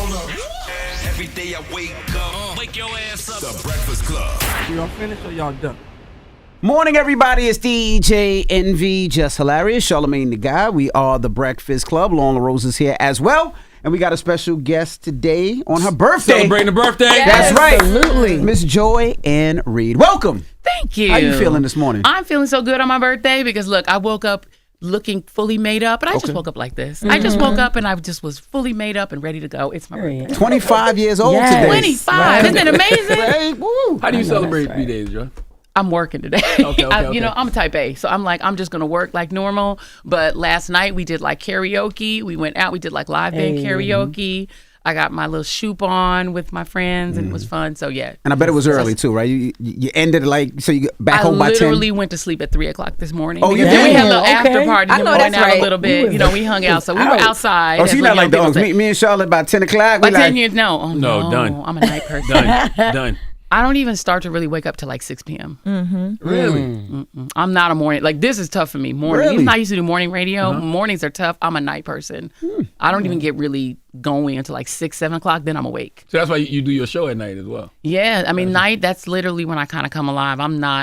Hold up. Every day I wake up, wake your ass up. The Breakfast Club. Y'all finished or y'all done? Morning, everybody. It's DJ NV, Jess Hilarious, Charlamagne the Guy. We are the Breakfast Club. Loren LoRosa's here as well. And we got a special guest today on her birthday. Celebrating the birthday. That's right. Absolutely. Miss Joy and Reid. Welcome. Thank you. How you feeling this morning? I'm feeling so good on my birthday because, look, I woke up looking fully made up, and I just woke up like this. I just woke up and I just was fully made up and ready to go. It's my birthday. 25 years old today. 25. Right. Isn't it amazing? Right. Woo. How do you celebrate 3 days, Joe? I'm working today. Okay. You know, I'm a type A, so I'm just going to work like normal. But last night we did like karaoke. We went out. We did like live band karaoke. I got my little shoop on with my friends, and it was fun. So, yeah. And I bet it was early, too, right? You ended so you got back home by 10? I literally went to sleep at 3 o'clock this morning. Oh, you then we did? had a little after party. I know that's went out right. a little bit. You know, we hung out. So we were outside. Oh, so you're not like dogs. Me and Charlotte about 10 o'clock. By 10 years, no. Oh, No, done. I'm a night person. Done. I don't even start to really wake up till like 6 p.m. Really? I'm not a morning. Like, this is tough for me. Morning. Really? Even though I used to do morning radio, mornings are tough. I'm a night person. I don't even get really going until like 6, 7 o'clock. Then I'm awake. So that's why you do your show at night as well. Yeah. I mean, night, that's literally when I kind of come alive.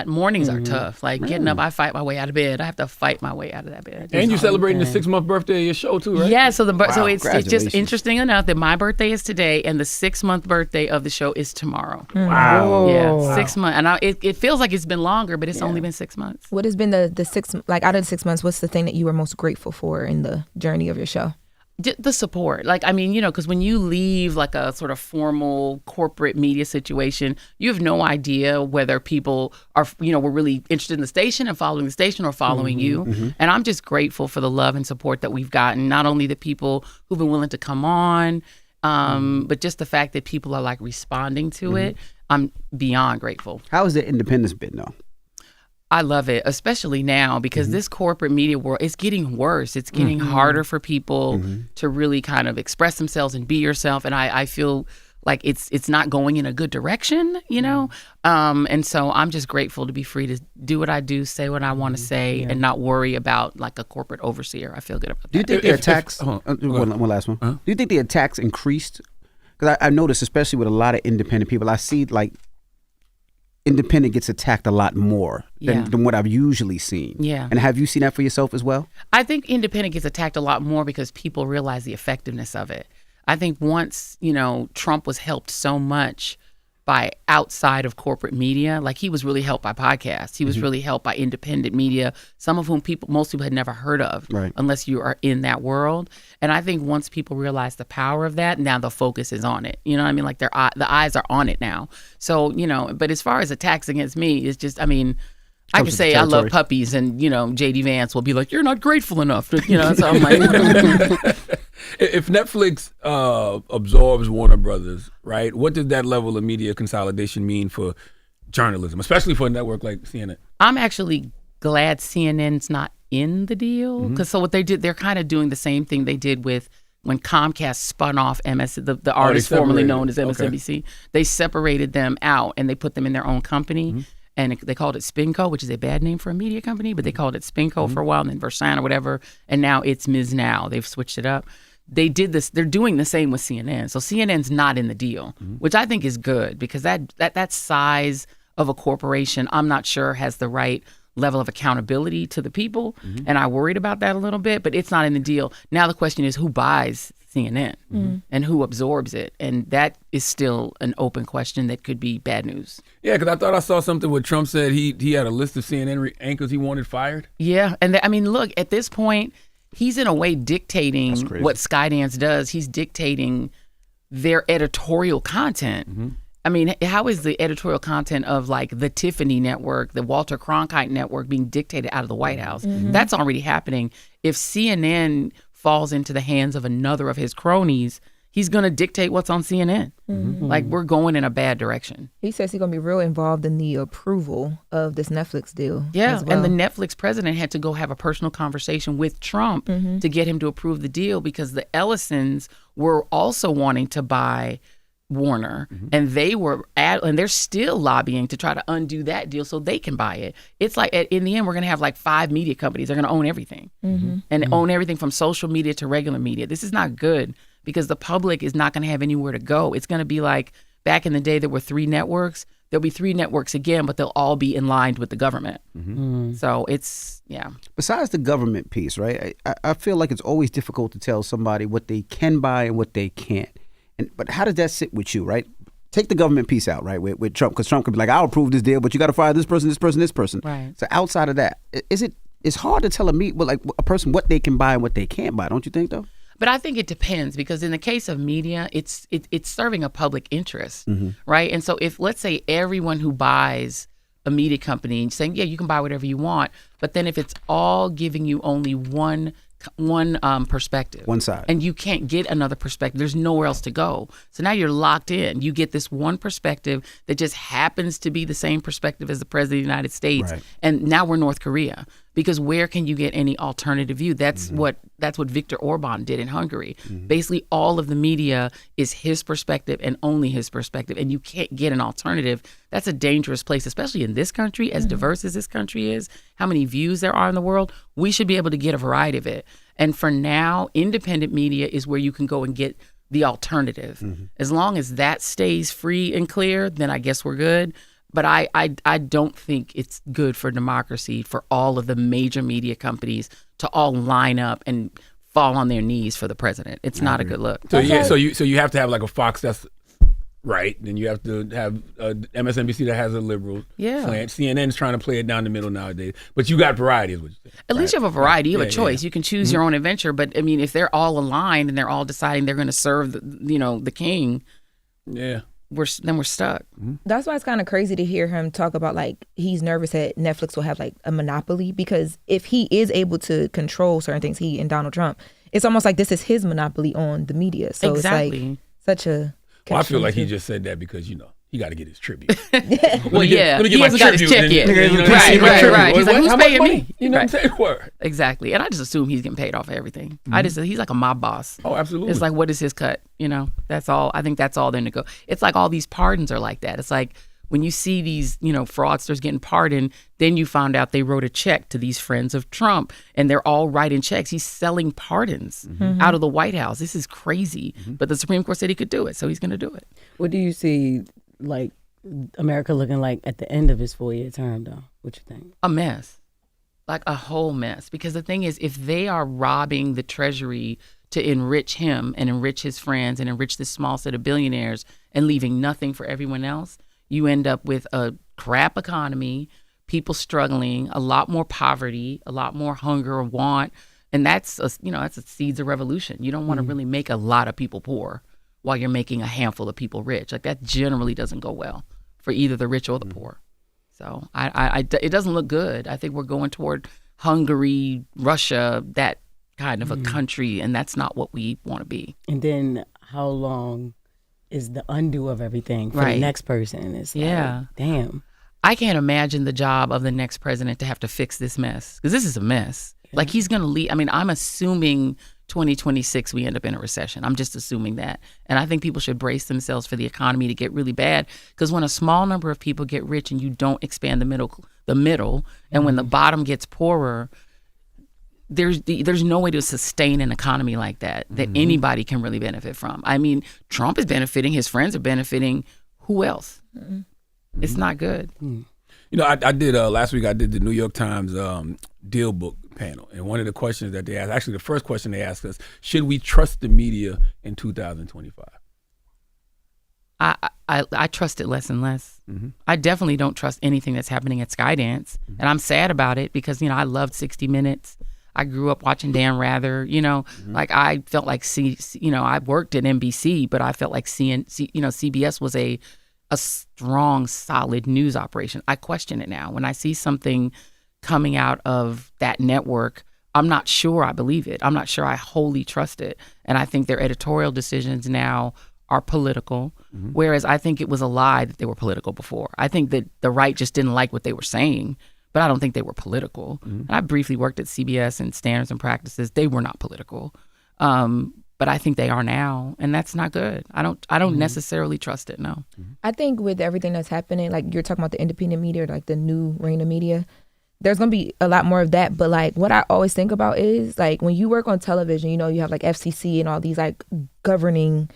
Mornings are tough. Like, getting up, I fight my way out of bed. I have to fight my way out of that bed. And you're celebrating the 6-month birthday of your show too, right? Yeah, so so it's just Congratulations. interesting enough that my birthday is today and the 6-month birthday of the show is tomorrow. Wow. Yeah, 6 months, and it feels like it's been longer, but it's only been 6 months. What has been the 6, like out of the 6 months, what's the thing that you were most grateful for in the journey of your show? The support, like, I mean, you know, because when you leave like a sort of formal corporate media situation, you have no idea whether people are, you know, were really interested in the station and following the station or following you. And I'm just grateful for the love and support that we've gotten. Not only the people who've been willing to come on, but just the fact that people are like responding to it. I'm beyond grateful. How has the independence been, though? I love it, especially now because this corporate media world is getting worse. It's getting harder for people to really kind of express themselves and be yourself. And I feel like it's not going in a good direction, you know? And so I'm just grateful to be free to do what I do, say what I want to say, and not worry about like a corporate overseer. I feel good about that. Do you think the attacks, one last one. Do you think the attacks increased? Because I noticed, especially with a lot of independent people, I see like independent gets attacked a lot more than what I've usually seen. Yeah. And have you seen that for yourself as well? I think independent gets attacked a lot more because people realize the effectiveness of it. I think once, you know, Trump was helped so much by outside of corporate media, like he was really helped by podcasts. He was really helped by independent media, some of whom most people had never heard of, unless you are in that world. And I think once people realize the power of that, now the focus is on it. You know what I mean? Like the eyes are on it now. So, you know, but as far as attacks against me, it's just, I mean, I can say I love puppies and, you know, J.D. Vance will be like, you're not grateful enough. You know, so I'm like... If Netflix absorbs Warner Brothers, right, what does that level of media consolidation mean for journalism, especially for a network like CNN? I'm actually glad CNN's not in the deal because so what they did, they're kind of doing the same thing they did with when Comcast spun off the artist formerly known as MSNBC. They separated them out and they put them in their own company. And they called it Spinco, which is a bad name for a media company, but they called it Spinco for a while, and then Versant or whatever, and now it's Ms. Now. They've switched it up. They did this. They're doing the same with CNN. So CNN's not in the deal, which I think is good because that size of a corporation, I'm not sure has the right level of accountability to the people, and I worried about that a little bit, but it's not in the deal. Now the question is who buys CNN and who absorbs it, and that is still an open question that could be bad news. Yeah, because I thought I saw something where Trump said he had a list of CNN anchors he wanted fired. Yeah, and I mean, look, at this point, he's in a way dictating what Skydance does. He's dictating their editorial content. I mean, how is the editorial content of like the Tiffany Network, the Walter Cronkite Network being dictated out of the White House? That's already happening. If CNN falls into the hands of another of his cronies, he's going to dictate what's on CNN. Like, we're going in a bad direction. He says he's going to be real involved in the approval of this Netflix deal. Yeah, as well. and the Netflix president had to go have a personal conversation with Trump to get him to approve the deal because the Ellisons were also wanting to buy Warner, and they're still lobbying to try to undo that deal so they can buy it. It's like in the end, we're going to have like 5 media companies. They're going to own everything and own everything from social media to regular media. This is not good because the public is not going to have anywhere to go. It's going to be like back in the day there were 3 networks. There'll be 3 networks again, but they'll all be in line with the government. So it's, yeah. Besides the government piece, right? I feel like it's always difficult to tell somebody what they can buy and what they can't. But how does that sit with you, right? Take the government piece out, right, with Trump, because Trump could be like, I'll approve this deal, but you got to fire this person, this person, this person. Right. So outside of that, it's hard to tell a person what they can buy and what they can't buy, don't you think, though? But I think it depends, because in the case of media, it's serving a public interest, right? And so if, let's say, everyone who buys a media company saying, yeah, you can buy whatever you want, but then if it's all giving you only one perspective, one side, and you can't get another perspective, there's nowhere else to go. So now you're locked in. You get this one perspective that just happens to be the same perspective as the president of the United States, right. And now we're North Korea, because where can you get any alternative view? That's what Viktor Orban did in Hungary. Basically, all of the media is his perspective and only his perspective, and you can't get an alternative. That's a dangerous place, especially in this country, as diverse as this country is, how many views there are in the world. We should be able to get a variety of it. And for now, independent media is where you can go and get the alternative. As long as that stays free and clear, then I guess we're good. But I don't think it's good for democracy for all of the major media companies to all line up and fall on their knees for the president. It's not a good look. So you have to have like a Fox that's right. Then you have to have MSNBC that has a liberal slant. CNN's trying to play it down the middle nowadays. But you got variety, is what you're saying. At least you have a variety. You have a choice. You can choose your own adventure. But I mean, if they're all aligned and they're all deciding they're going to serve the king, we're stuck. That's why it's kind of crazy to hear him talk about like he's nervous that Netflix will have like a monopoly, because if he is able to control certain things, he and Donald Trump, it's almost like this is his monopoly on the media. So exactly. It's like such a. Well, I feel like he just said that because he got to get his tribute. Well, he hasn't got his check yet. Right. He's like, who's paying me? You know what I'm saying? Word. Exactly. And I just assume he's getting paid off everything. He's like a mob boss. Oh, absolutely. It's like, what is his cut? That's all. I think that's all they're going to go. It's like all these pardons are like that. It's like when you see these, fraudsters getting pardoned, then you found out they wrote a check to these friends of Trump, and they're all writing checks. He's selling pardons out of the White House. This is crazy. But the Supreme Court said he could do it, so he's going to do it. What do you see, like, America looking like at the end of his 4-year term, though? What you think? A mess. Like a whole mess. Because the thing is, if they are robbing the Treasury to enrich him and enrich his friends and enrich this small set of billionaires and leaving nothing for everyone else, you end up with a crap economy, people struggling, a lot more poverty, a lot more hunger or want. And that's a seeds of revolution. You don't want to really make a lot of people poor while you're making a handful of people rich. Like that generally doesn't go well for either the rich or the poor. So it doesn't look good. I think we're going toward Hungary, Russia, that kind of a country, and that's not what we want to be. And then how long is the undo of everything for the next person? It's like, damn. I can't imagine the job of the next president to have to fix this mess, because this is a mess. Yeah. Like he's going to leave. I mean, I'm assuming 2026 we end up in a recession. I'm just assuming that. And I think people should brace themselves for the economy to get really bad, because when a small number of people get rich and you don't expand the middle, and when the bottom gets poorer, there's no way to sustain an economy like that anybody can really benefit from. I mean, Trump is benefiting, his friends are benefiting. Who else? It's not good. I did last week. I did the New York Times deal book panel, and one of the questions that they asked, actually the first question they asked us, should we trust the media in 2025? I trust it less and less. I definitely don't trust anything that's happening at Skydance, and I'm sad about it because I loved 60 Minutes. I grew up watching Dan Rather. Like I felt like I worked at NBC, but I felt like CBS was a strong, solid news operation. I question it now. When I see something coming out of that network, I'm not sure I believe it. I'm not sure I wholly trust it. And I think their editorial decisions now are political, whereas I think it was a lie that they were political before. I think that the right just didn't like what they were saying, but I don't think they were political. And I briefly worked at CBS and Standards and Practices. They were not political. But I think they are now, and that's not good. I don't necessarily trust it, no. I think with everything that's happening, like you're talking about the independent media, like the new reign of media, there's going to be a lot more of that. But like what I always think about is like when you work on television, you know, you have like FCC and all these like governing.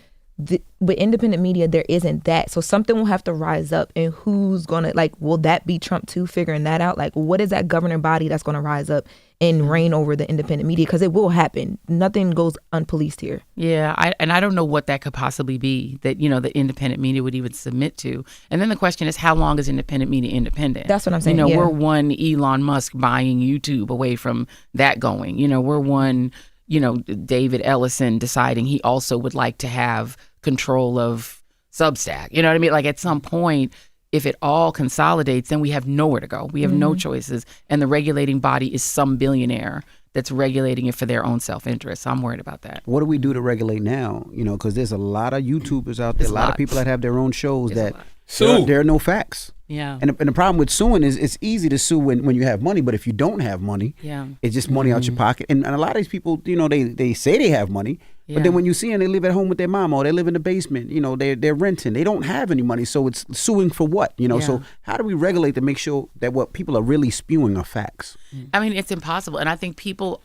With independent media, there isn't that. So something will have to rise up, and who's going to, like, will that be Trump too, figuring that out? Like, what is that governing body that's going to rise up and reign over the independent media? Because it will happen. Nothing goes unpoliced here. Yeah, I don't know what that could possibly be that, you know, the independent media would even submit to. And then the question is, how long is independent media independent? That's what I'm saying. You know, yeah. we're one Elon Musk buying YouTube away from that going. You know, we're one, you know, David Ellison deciding he also would like to have control of Substack. You know what I mean? Like at some point, if it all consolidates, then we have nowhere to go. We have no choices. And the regulating body is some billionaire that's regulating it for their own self-interest. So I'm worried about that. What do we do to regulate now? You know, because there's a lot of YouTubers out there, a lot of people that have their own shows that there are no facts. Yeah. And the problem with suing is it's easy to sue when you have money, but if you don't have money, it's just money out your pocket. And a lot of these people, you know, they say they have money, but then when you see them, they live at home with their mom or they live in the basement, you know, they're renting. They don't have any money, so it's suing for what, you know? So how do we regulate to make sure that what people are really spewing are facts? I mean, it's impossible. And I think people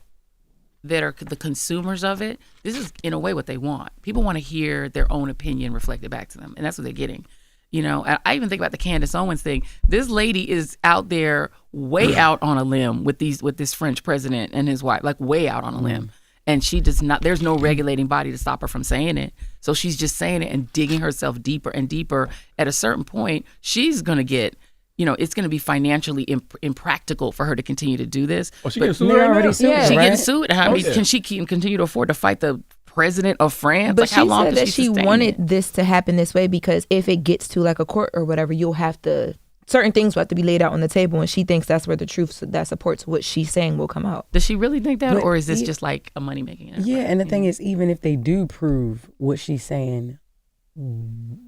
that are the consumers of it, this is in a way what they want. People want to hear their own opinion reflected back to them, and that's what they're getting. You know, I even think about the Candace Owens thing. This lady is out there way out on a limb with this French president and his wife, like way out on a limb. And she does not, there's no regulating body to stop her from saying it. So she's just saying it and digging herself deeper and deeper. At a certain point, she's going to get, you know, it's going to be financially impractical for her to continue to do this. Well, she getting sued right now. She getting sued. I mean, can she continue to afford to fight the president of France? But like, how long said that she wanted it? this to happen this way because if it gets to like a court or whatever, you'll have to, certain things will have to be laid out on the table, and she thinks that's where the truth that supports what she's saying will come out. Does she really think that, But or is this just like a money making effort? Yeah, and the thing is, even if they do prove what she's saying,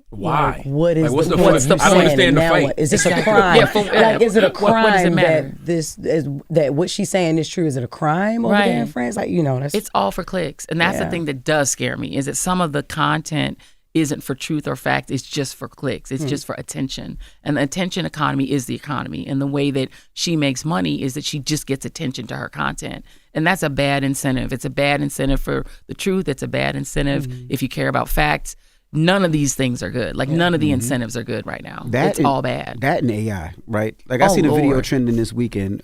why? Like, what is what's the point? point? I don't understand the fight. Is this a crime? Like, is it a What crime does it matter? that what she's saying is true? Is it a crime over there in France? Like, you know, it's all for clicks, and that's the thing that does scare me. Is that some of the content isn't for truth or fact. It's just for clicks. It's just for attention, and the attention economy is the economy. And the way that she makes money is that she just gets attention to her content, and that's a bad incentive. It's a bad incentive for the truth. It's a bad incentive if you care about facts. None of these things are good. Like none of the incentives are good right now. It's all bad. That and AI, right? Like I seen a video trending this weekend.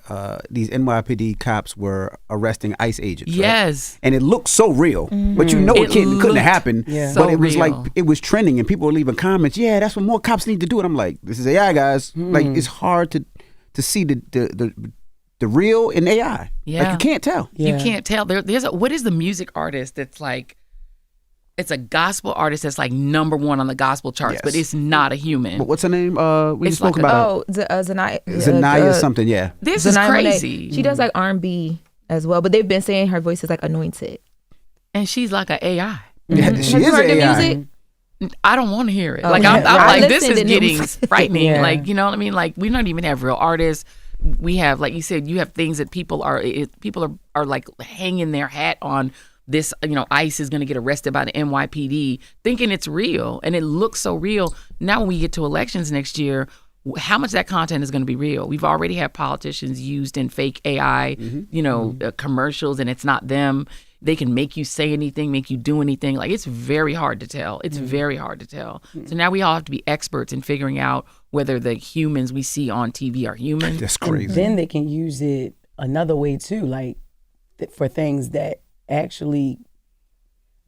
These NYPD cops were arresting ICE agents. Yes, right? And it looked so real, but you know it couldn't have happened. So but it was real. like it was trending, and people were leaving comments. Yeah, that's what more cops need to do. And I'm like, this is AI, guys. Like it's hard to see the real in AI. Yeah, like you can't tell. You can't tell. What is the music artist that's like? It's a gospel artist that's like #1 on the gospel charts, but it's not a human. But what's her name? We just spoke like about Zanaya something. Yeah, this is crazy. She does like R&B as well, but they've been saying her voice is like anointed, and she's like an AI. Yeah, she is heard AI. the music? I don't want to hear it. Oh, like yeah. I'm I like, this is listened and it getting was- frightening. Yeah. Like, you know what I mean? Like, we don't even have real artists. We have, like you said, you have things that people are like hanging their hat on. This, you know, ICE is going to get arrested by the NYPD, thinking it's real, and it looks so real. Now, when we get to elections next year, how much of that content is going to be real? We've already had politicians used in fake AI, you know, commercials, and it's not them. They can make you say anything, make you do anything. Like, it's very hard to tell. It's very hard to tell. So now we all have to be experts in figuring out whether the humans we see on TV are human. That's crazy. And then they can use it another way too, like for things that actually,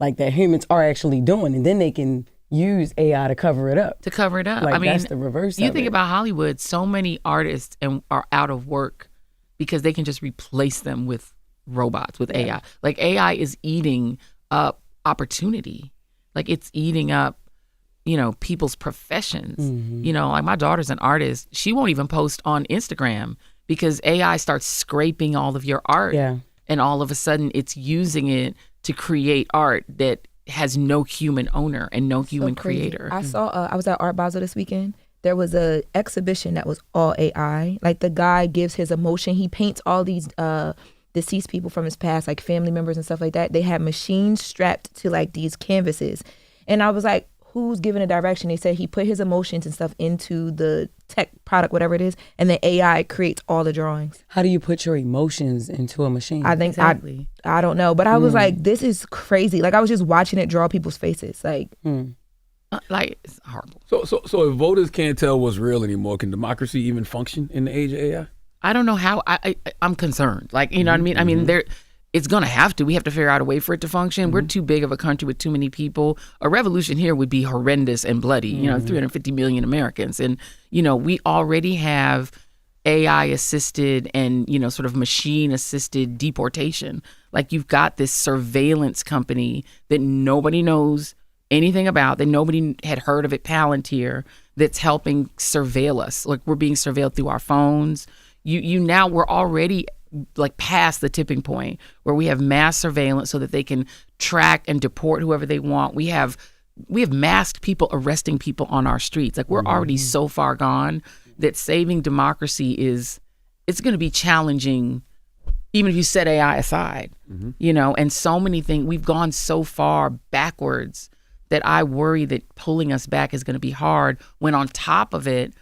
like that humans are actually doing, and then they can use AI to cover it up. Like, I mean, that's the reverse. You of think it. about Hollywood, so many artists are out of work because they can just replace them with robots, with AI. Like, AI is eating up opportunity. Like, it's eating up, you know, people's professions. You know, like my daughter's an artist. She won't even post on Instagram because AI starts scraping all of your art. Yeah. And all of a sudden it's using it to create art that has no human owner and no human creator. I saw, I was at Art Basel this weekend. There was a exhibition that was all AI. Like the guy gives his emotion. He paints all these deceased people from his past, like family members and stuff like that. They had machines strapped to like these canvases. And I was like, who's giving a direction? They said he put his emotions and stuff into the tech product, whatever it is, and then AI creates all the drawings. How do you put your emotions into a machine? I think Exactly. I don't know, but I was like, this is crazy. Like I was just watching it draw people's faces. Like, Like, it's horrible. So if voters can't tell what's real anymore, can democracy even function in the age of AI? I don't know how. I'm concerned. Like, you know what I mean? I mean, it's going to have to. We have to figure out a way for it to function. We're too big of a country with too many people. A revolution here would be horrendous and bloody. You know, 350 million Americans. And, you know, we already have AI assisted and, you know, sort of machine assisted deportation. Like, you've got this surveillance company that nobody knows anything about, that nobody had heard of at Palantir, that's helping surveil us. Like, we're being surveilled through our phones. You now, we're already like past the tipping point where we have mass surveillance so that they can track and deport whoever they want. We have masked people arresting people on our streets. Like, we're already so far gone that saving democracy it's going to be challenging, even if you set AI aside, you know, and so many things. We've gone so far backwards that I worry that pulling us back is going to be hard, when on top of it,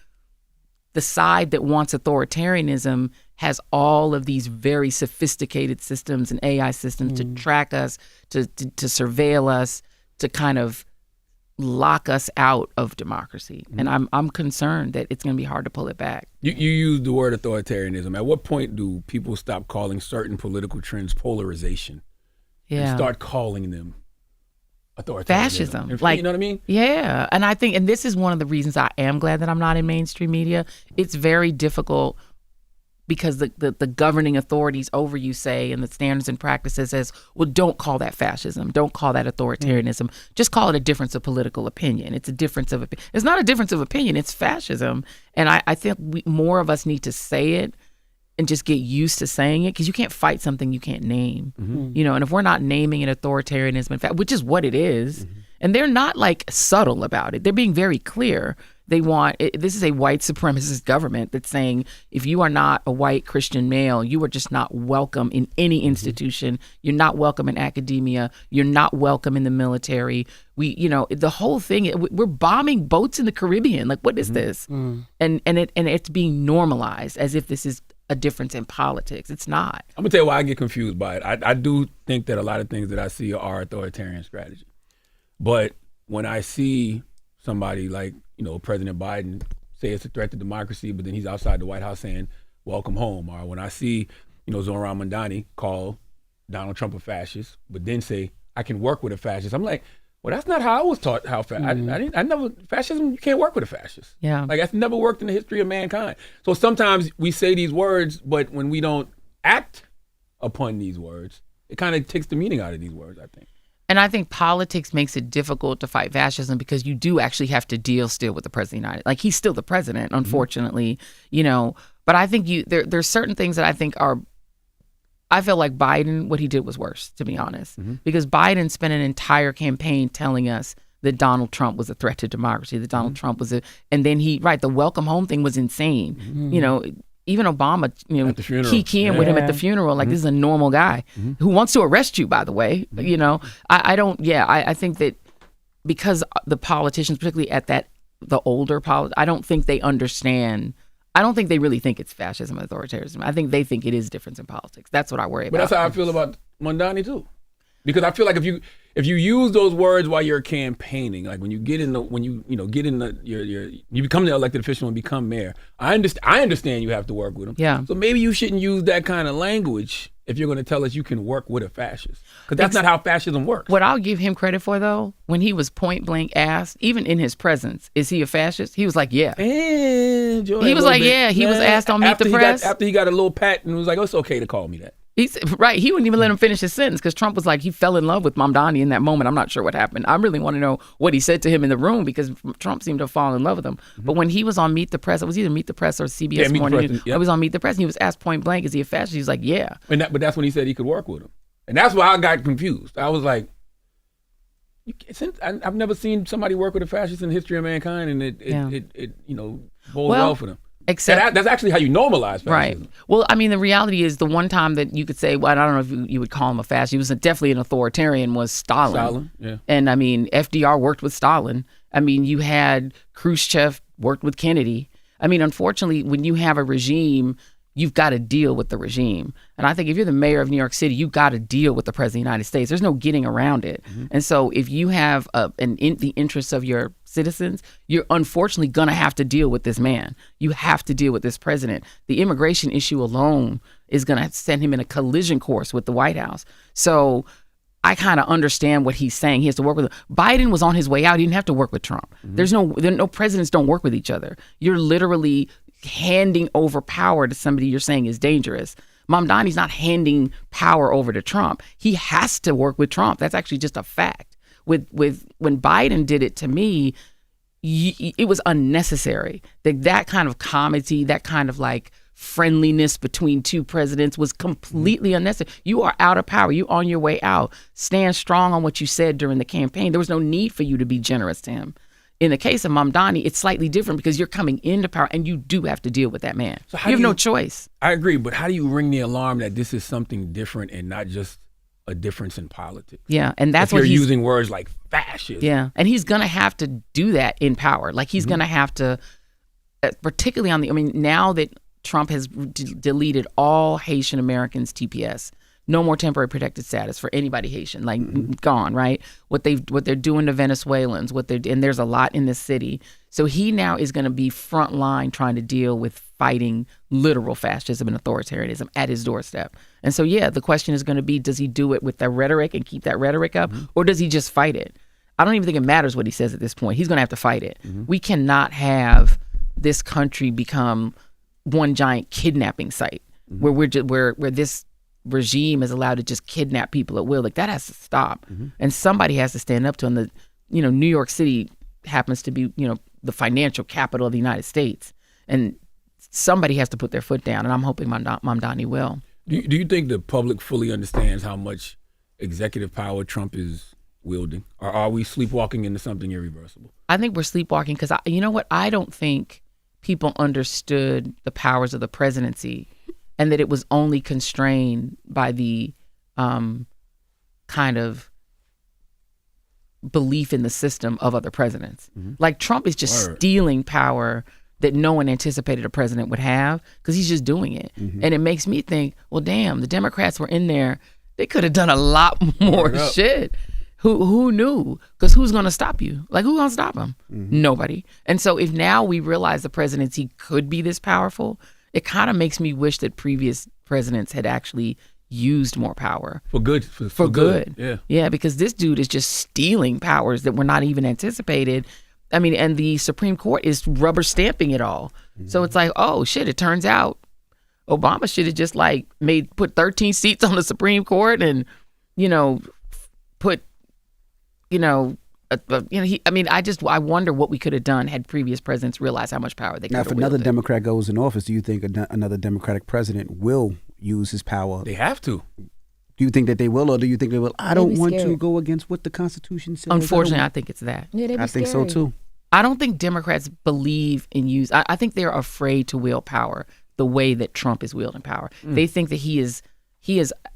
the side that wants authoritarianism has all of these very sophisticated systems and AI systems to track us, to surveil us, to kind of lock us out of democracy. And I'm concerned that it's going to be hard to pull it back. You used the word authoritarianism. At what point do people stop calling certain political trends polarization and start calling them authoritarianism? Fascism. Like, you know what I mean? Yeah. And I think, and this is one of the reasons I am glad that I'm not in mainstream media. It's very difficult because the governing authorities over you say, and the standards and practices says, well, don't call that fascism. Don't call that authoritarianism. Just call it a difference of political opinion. It's a difference of opinion. It's not a difference of opinion. It's fascism. And I think more of us need to say it and just get used to saying it, because you can't fight something you can't name. You know, and if we're not naming it authoritarianism, in fact, which is what it is, and they're not like subtle about it. They're being very clear. They want this is a white supremacist government that's saying, if you are not a white Christian male, you are just not welcome in any institution. You're not welcome in academia. You're not welcome in the military. You know, the whole thing. We're bombing boats in the Caribbean. Like, what is this? And it's being normalized as if this is a difference in politics. It's not. I'm gonna tell you why I get confused by it. I do think that a lot of things that I see are authoritarian strategy, but when I see somebody like, you know, President Biden say it's a threat to democracy, but then he's outside the White House saying welcome home, or when I see, you know, Zoran Mandani call Donald Trump a fascist, but then say I can work with a fascist, I'm like, well, that's not how I was taught. I never, fascism, you can't work with a fascist. Yeah. Like, that's never worked in the history of mankind. So sometimes we say these words, but when we don't act upon these words, it kind of takes the meaning out of these words, I think. And I think politics makes it difficult to fight fascism because you do actually have to deal still with the president of the United States. Like, he's still the president, unfortunately, you know. But I think there's certain things that I think are, I feel like Biden, what he did was worse, to be honest, because Biden spent an entire campaign telling us that Donald Trump was a threat to democracy, that Donald Trump was and then the welcome home thing was insane. You know, even Obama, you know, keying with him at the funeral, like, this is a normal guy who wants to arrest you, by the way. You know, I think that because the politicians, particularly at the older I don't think they understand. I don't think they really think it's fascism and authoritarianism. I think they think it is difference in politics. That's what I worry about. But that's how I feel about Mandani too, because I feel like if you use those words while you're campaigning, like when you get in you become the elected official and become mayor, I understand you have to work with them. Yeah. So maybe you shouldn't use that kind of language if you're going to tell us you can work with a fascist, because that's not how fascism works. What I'll give him credit for, though, when he was point blank asked, even in his presence, is he a fascist? He was like, yeah. He was like, yeah. He was asked on Meet the Press. After he got a little pat and was like, oh, it's okay to call me that. Right. He wouldn't even let him finish his sentence because Trump was like, he fell in love with Mamdani in that moment. I'm not sure what happened. I really want to know what he said to him in the room because Trump seemed to have fallen in love with him. But when he was on Meet the Press, it was either Meet the Press or CBS Morning. He was on Meet the Press and he was asked point blank, is he a fascist? He was like, yeah. But that's when he said he could work with him. And that's why I got confused. I was like, I've never seen somebody work with a fascist in the history of mankind, and it bodes well for them. Except that's actually how you normalize fascism. Right. Well, I mean, the reality is the one time that you could say, well, I don't know if you would call him a fascist. He was definitely an authoritarian, was Stalin. Yeah. And I mean, FDR worked with Stalin. I mean, you had Khrushchev worked with Kennedy. I mean, unfortunately, when you have a regime, you've got to deal with the regime. And I think if you're the mayor of New York City, you've got to deal with the president of the United States. There's no getting around it. And so if you have the interests of your citizens, you're unfortunately going to have to deal with this man. You have to deal with this president. The immigration issue alone is going to send him in a collision course with the White House. So I kind of understand what he's saying. He has to work with Biden was on his way out. He didn't have to work with Trump. No presidents don't work with each other. You're literally handing over power to somebody you're saying is dangerous. Mamdani's not handing power over to Trump. He has to work with Trump. That's actually just a fact. With when Biden did it, to me, it was unnecessary. That kind of comedy, that kind of like friendliness between two presidents was completely unnecessary. You are out of power. You're on your way out. Stand strong on what you said during the campaign. There was no need for you to be generous to him. In the case of Mamdani, it's slightly different because you're coming into power and you do have to deal with that man. So you have no choice. I agree, but how do you ring the alarm that this is something different and not just a difference in politics? Yeah, and that's what you're using words like fascism. Yeah, and he's going to have to do that in power. Like he's going to have to, particularly on now that Trump has deleted all Haitian Americans TPS. No more temporary protected status for anybody Haitian, gone, right? What they're doing to Venezuelans, and there's a lot in this city. So he now is going to be front line trying to deal with fighting literal fascism and authoritarianism at his doorstep. And so, the question is going to be, does he do it with the rhetoric and keep that rhetoric up, or does he just fight it? I don't even think it matters what he says at this point. He's going to have to fight it. We cannot have this country become one giant kidnapping site where this regime is allowed to just kidnap people at will. Like that has to stop, and somebody has to stand up to him. New York City happens to be the financial capital of the United States, and somebody has to put their foot down. And I'm hoping Mamdani will. Do you think the public fully understands how much executive power Trump is wielding, or are we sleepwalking into something irreversible? I think we're sleepwalking because you know what? I don't think people understood the powers of the presidency, and that it was only constrained by the kind of belief in the system of other presidents. Like Trump is just stealing power that no one anticipated a president would have because he's just doing it. And it makes me think, well, damn, the Democrats were in there. They could have done a lot more shit. Who knew? Because who's going to stop you? Like, who's going to stop him? Nobody. And so if now we realize the presidency could be this powerful, it kind of makes me wish that previous presidents had actually used more power. For good. For good. Yeah, because this dude is just stealing powers that were not even anticipated. I mean, and the Supreme Court is rubber stamping it all. So it's like, oh, shit, it turns out Obama should have just put 13 seats on the Supreme Court and, put, I wonder what we could have done had previous presidents realized how much power they could have wielded. Now, if another Democrat goes in office, do you think another Democratic president will use his power? They have to. Do you think that they will, or do you think they will? I don't want to go against what the Constitution says. Unfortunately, I think it's that. Yeah, I think so too. I don't think Democrats believe in use. I think they're afraid to wield power the way that Trump is wielding power. They think that he is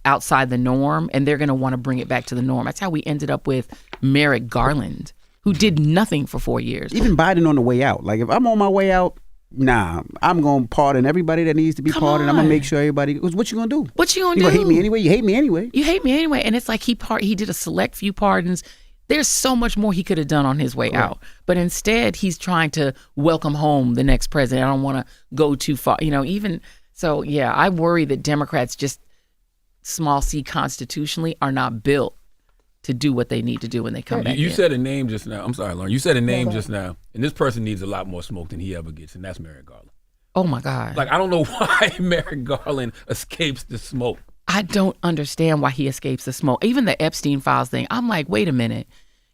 outside the norm, and they're going to want to bring it back to the norm. That's how we ended up with Merrick Garland, who did nothing for 4 years. Even Biden on the way out. Like, if I'm on my way out, nah, I'm going to pardon everybody that needs to be pardoned. I'm going to make sure everybody, what you going to do? What you going to do? You hate me anyway? You hate me anyway. You hate me anyway. And it's like he did a select few pardons. There's so much more he could have done on his way out. But instead, he's trying to welcome home the next president. I don't want to go too far. Even so, I worry that Democrats just small c constitutionally are not built to do what they need to do when they come back. You said a name just now. I'm sorry, Loren. You said a name just now, and this person needs a lot more smoke than he ever gets, and that's Merrick Garland. Oh my God! Like, I don't know why Merrick Garland escapes the smoke. I don't understand why he escapes the smoke. Even the Epstein files thing. I'm like, wait a minute.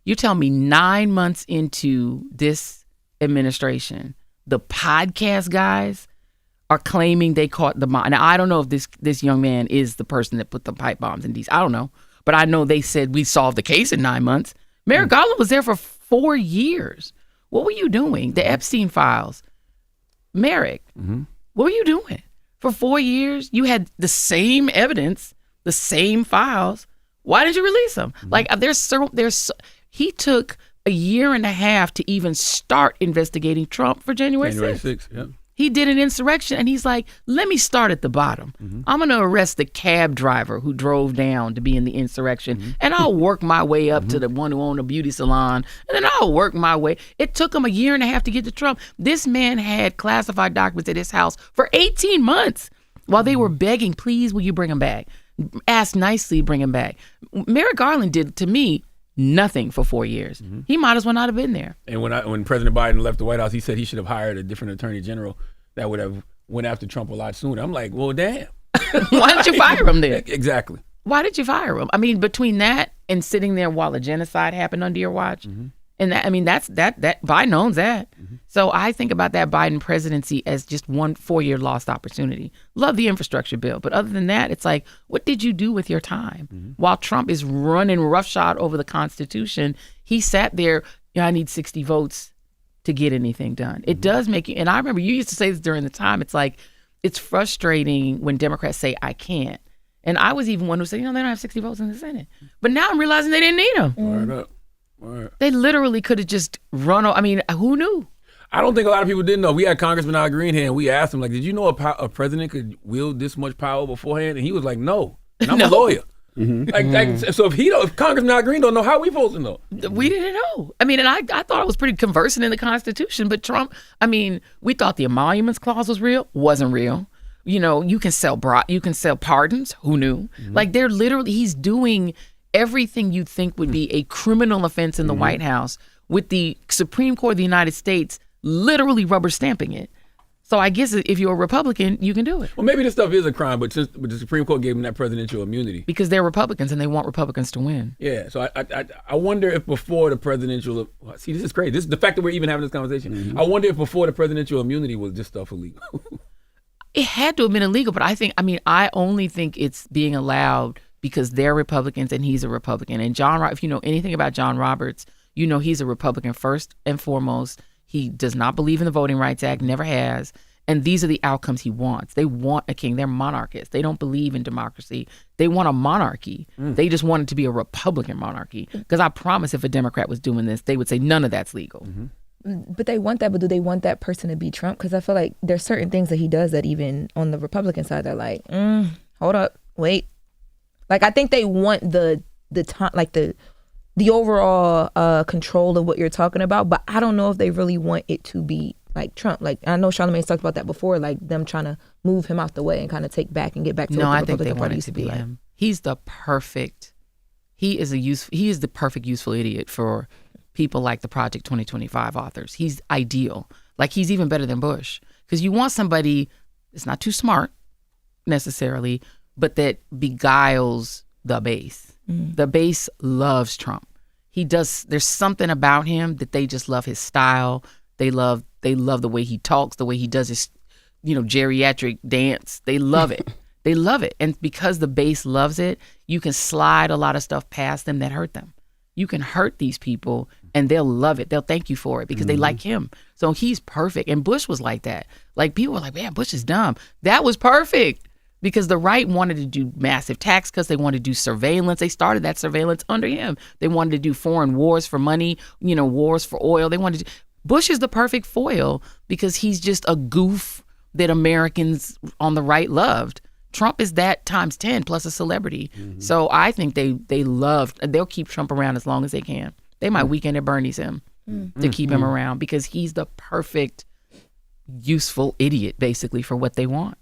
You tell me 9 months into this administration, the podcast guys are claiming they caught the bomb. Now, I don't know if this young man is the person that put the pipe bombs in DC. I don't know. But I know they said we solved the case in 9 months. Merrick Garland was there for 4 years. What were you doing? The Epstein files. Merrick, what were you doing? For 4 years, you had the same evidence, the same files. Why did you release them? Like, he took a year and a half to even start investigating Trump for January 6th. Yeah. He did an insurrection, and he's like, let me start at the bottom. I'm going to arrest the cab driver who drove down to be in the insurrection, and I'll work my way up to the one who owned a beauty salon, and then I'll work my way. It took him a year and a half to get to Trump. This man had classified documents at his house for 18 months while they were begging, please, will you bring him back? Ask nicely, bring him back. Merrick Garland did, to me, nothing for 4 years. He might as well not have been there. And when President Biden left the White House, he said he should have hired a different attorney general that would have went after Trump a lot sooner. I'm like, well, damn. Why did you fire him then? Exactly. Why did you fire him? I mean, between that and sitting there while a genocide happened under your watch, and that, I mean, that Biden owns that. So I think about that Biden presidency as just 1 4-year lost opportunity. Love the infrastructure bill, but other than that, it's like, what did you do with your time? While Trump is running roughshod over the Constitution, he sat there. I need 60 votes to get anything done. It does make you. And I remember you used to say this during the time. It's like, it's frustrating when Democrats say I can't. And I was even one who said, they don't have 60 votes in the Senate. But now I'm realizing they didn't need them. Word up. Word. They literally could have just run. I mean, who knew? I don't think a lot of people didn't know. We had Congressman Al Green here, and we asked him, like, did you know a president could wield this much power beforehand? And he was like, no. And I'm a lawyer. So if Congressman Al Green don't know, how are we supposed to know? We didn't know. I mean, and I thought I was pretty conversant in the Constitution, but Trump, I mean, we thought the emoluments clause was real. Wasn't real. You know, you can sell pardons. Who knew? Like, they're literally, he's doing everything you think would be a criminal offense in the White House with the Supreme Court of the United States literally rubber stamping it. So I guess if you're a Republican, you can do it. Well, maybe this stuff is a crime, but the Supreme Court gave them that presidential immunity. Because they're Republicans and they want Republicans to win. Yeah, so I wonder if before the presidential, see, this is crazy. This is the fact that we're even having this conversation. I wonder if before the presidential immunity was this stuff illegal. It had to have been illegal, but I only think it's being allowed because they're Republicans and he's a Republican. And if you know anything about John Roberts, you know he's a Republican first and foremost. He does not believe in the Voting Rights Act, never has. And these are the outcomes he wants. They want a king. They're monarchists. They don't believe in democracy. They want a monarchy. They just want it to be a Republican monarchy. Because I promise if a Democrat was doing this, they would say none of that's legal. But they want that, but do they want that person to be Trump? Because I feel like there's certain things that he does that even on the Republican side, they're like, hold up, wait. Like, I think they want the time, like the overall control of what you're talking about, but I don't know if they really want it to be like Trump. Like, I know Charlamagne's talked about that before, like them trying to move him out the way and kind of take back and get back to what the Republican Party used to be like. He's the perfect, he is the perfect useful idiot for people like the Project 2025 authors. He's ideal. Like, he's even better than Bush. Because you want somebody that's not too smart necessarily, but that beguiles the base. The base loves Trump. There's something about him that they just love his style. They love the way he talks, the way he does his, geriatric dance. They love it. They love it. And because the base loves it, you can slide a lot of stuff past them that hurt them. You can hurt these people and they'll love it. They'll thank you for it because they like him. So he's perfect. And Bush was like that. Like, people were like, man, Bush is dumb. That was perfect. Because the right wanted to do massive tax cuts. They wanted to do surveillance. They started that surveillance under him. They wanted to do foreign wars for money, wars for oil. Bush is the perfect foil because he's just a goof that Americans on the right loved. Trump is that times 10 plus a celebrity. So I think they'll keep Trump around as long as they can. They might weekend at Bernie's him to keep him around because he's the perfect useful idiot basically for what they want.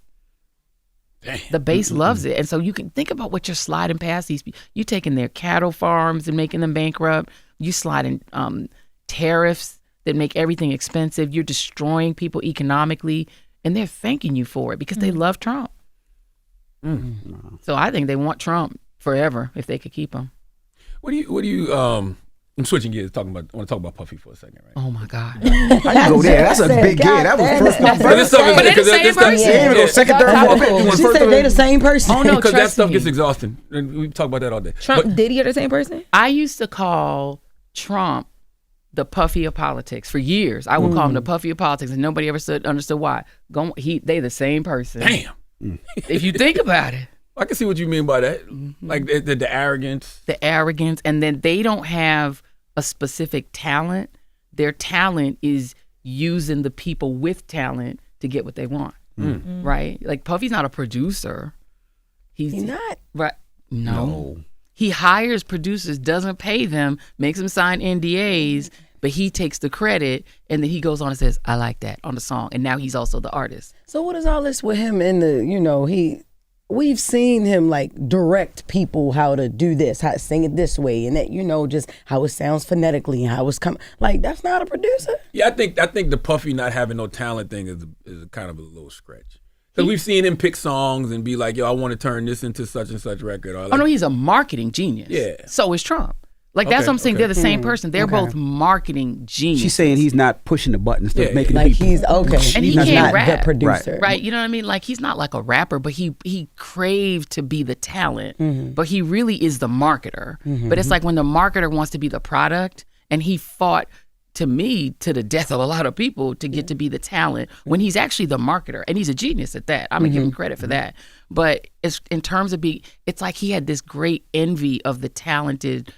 Damn. The base loves it. And so you can think about what you're sliding past these people. You're taking their cattle farms and making them bankrupt. You sliding tariffs that make everything expensive. You're destroying people economically. And they're thanking you for it because they love Trump. So I think they want Trump forever if they could keep him. What do you I'm switching gears. I want to talk about Puffy for a second, right? Oh my God! I go there. That's a big gear. That was first. But they're the same person. Second, third, She said they're the same person. Oh no, because that stuff me. gets exhausting. And we talk about that all day. Trump, Diddy are the same person? I used to call Trump the Puffy of politics for years. I would call him the Puffy of politics, and nobody ever understood why. They the same person. Damn. If you think about it. I can see what you mean by that. Like the arrogance. The arrogance, and then they don't have a specific talent, their talent is using the people with talent to get what they want. Right? Like Puffy's not a producer. He's not. Right. No. He hires producers, doesn't pay them, makes them sign NDAs, but he takes the credit, and then he goes on and says, I like that on the song. And now he's also the artist. So what is all this with him in the, we've seen him like direct people how to do this, how to sing it this way, and that, just how it sounds phonetically and how it's coming. Like, that's not a producer. Yeah, I think the Puffy not having no talent thing is kind of a little stretch. Because we've seen him pick songs and be like, yo, I want to turn this into such and such record. Or like, oh, no, he's a marketing genius. Yeah. So is Trump. Like, that's what I'm saying. They're the same person. They're both marketing geniuses. She's saying he's not pushing the buttons to making like people. he's okay. And he he's can't not rap. the producer. Right. You know what I mean? Like, he's not like a rapper, but he craved to be the talent. But he really is the marketer. But it's like when the marketer wants to be the product, and he fought, to me, to the death of a lot of people to get to be the talent when he's actually the marketer. And he's a genius at that. I'm going to give him credit for that. But it's in terms of it's like he had this great envy of the talented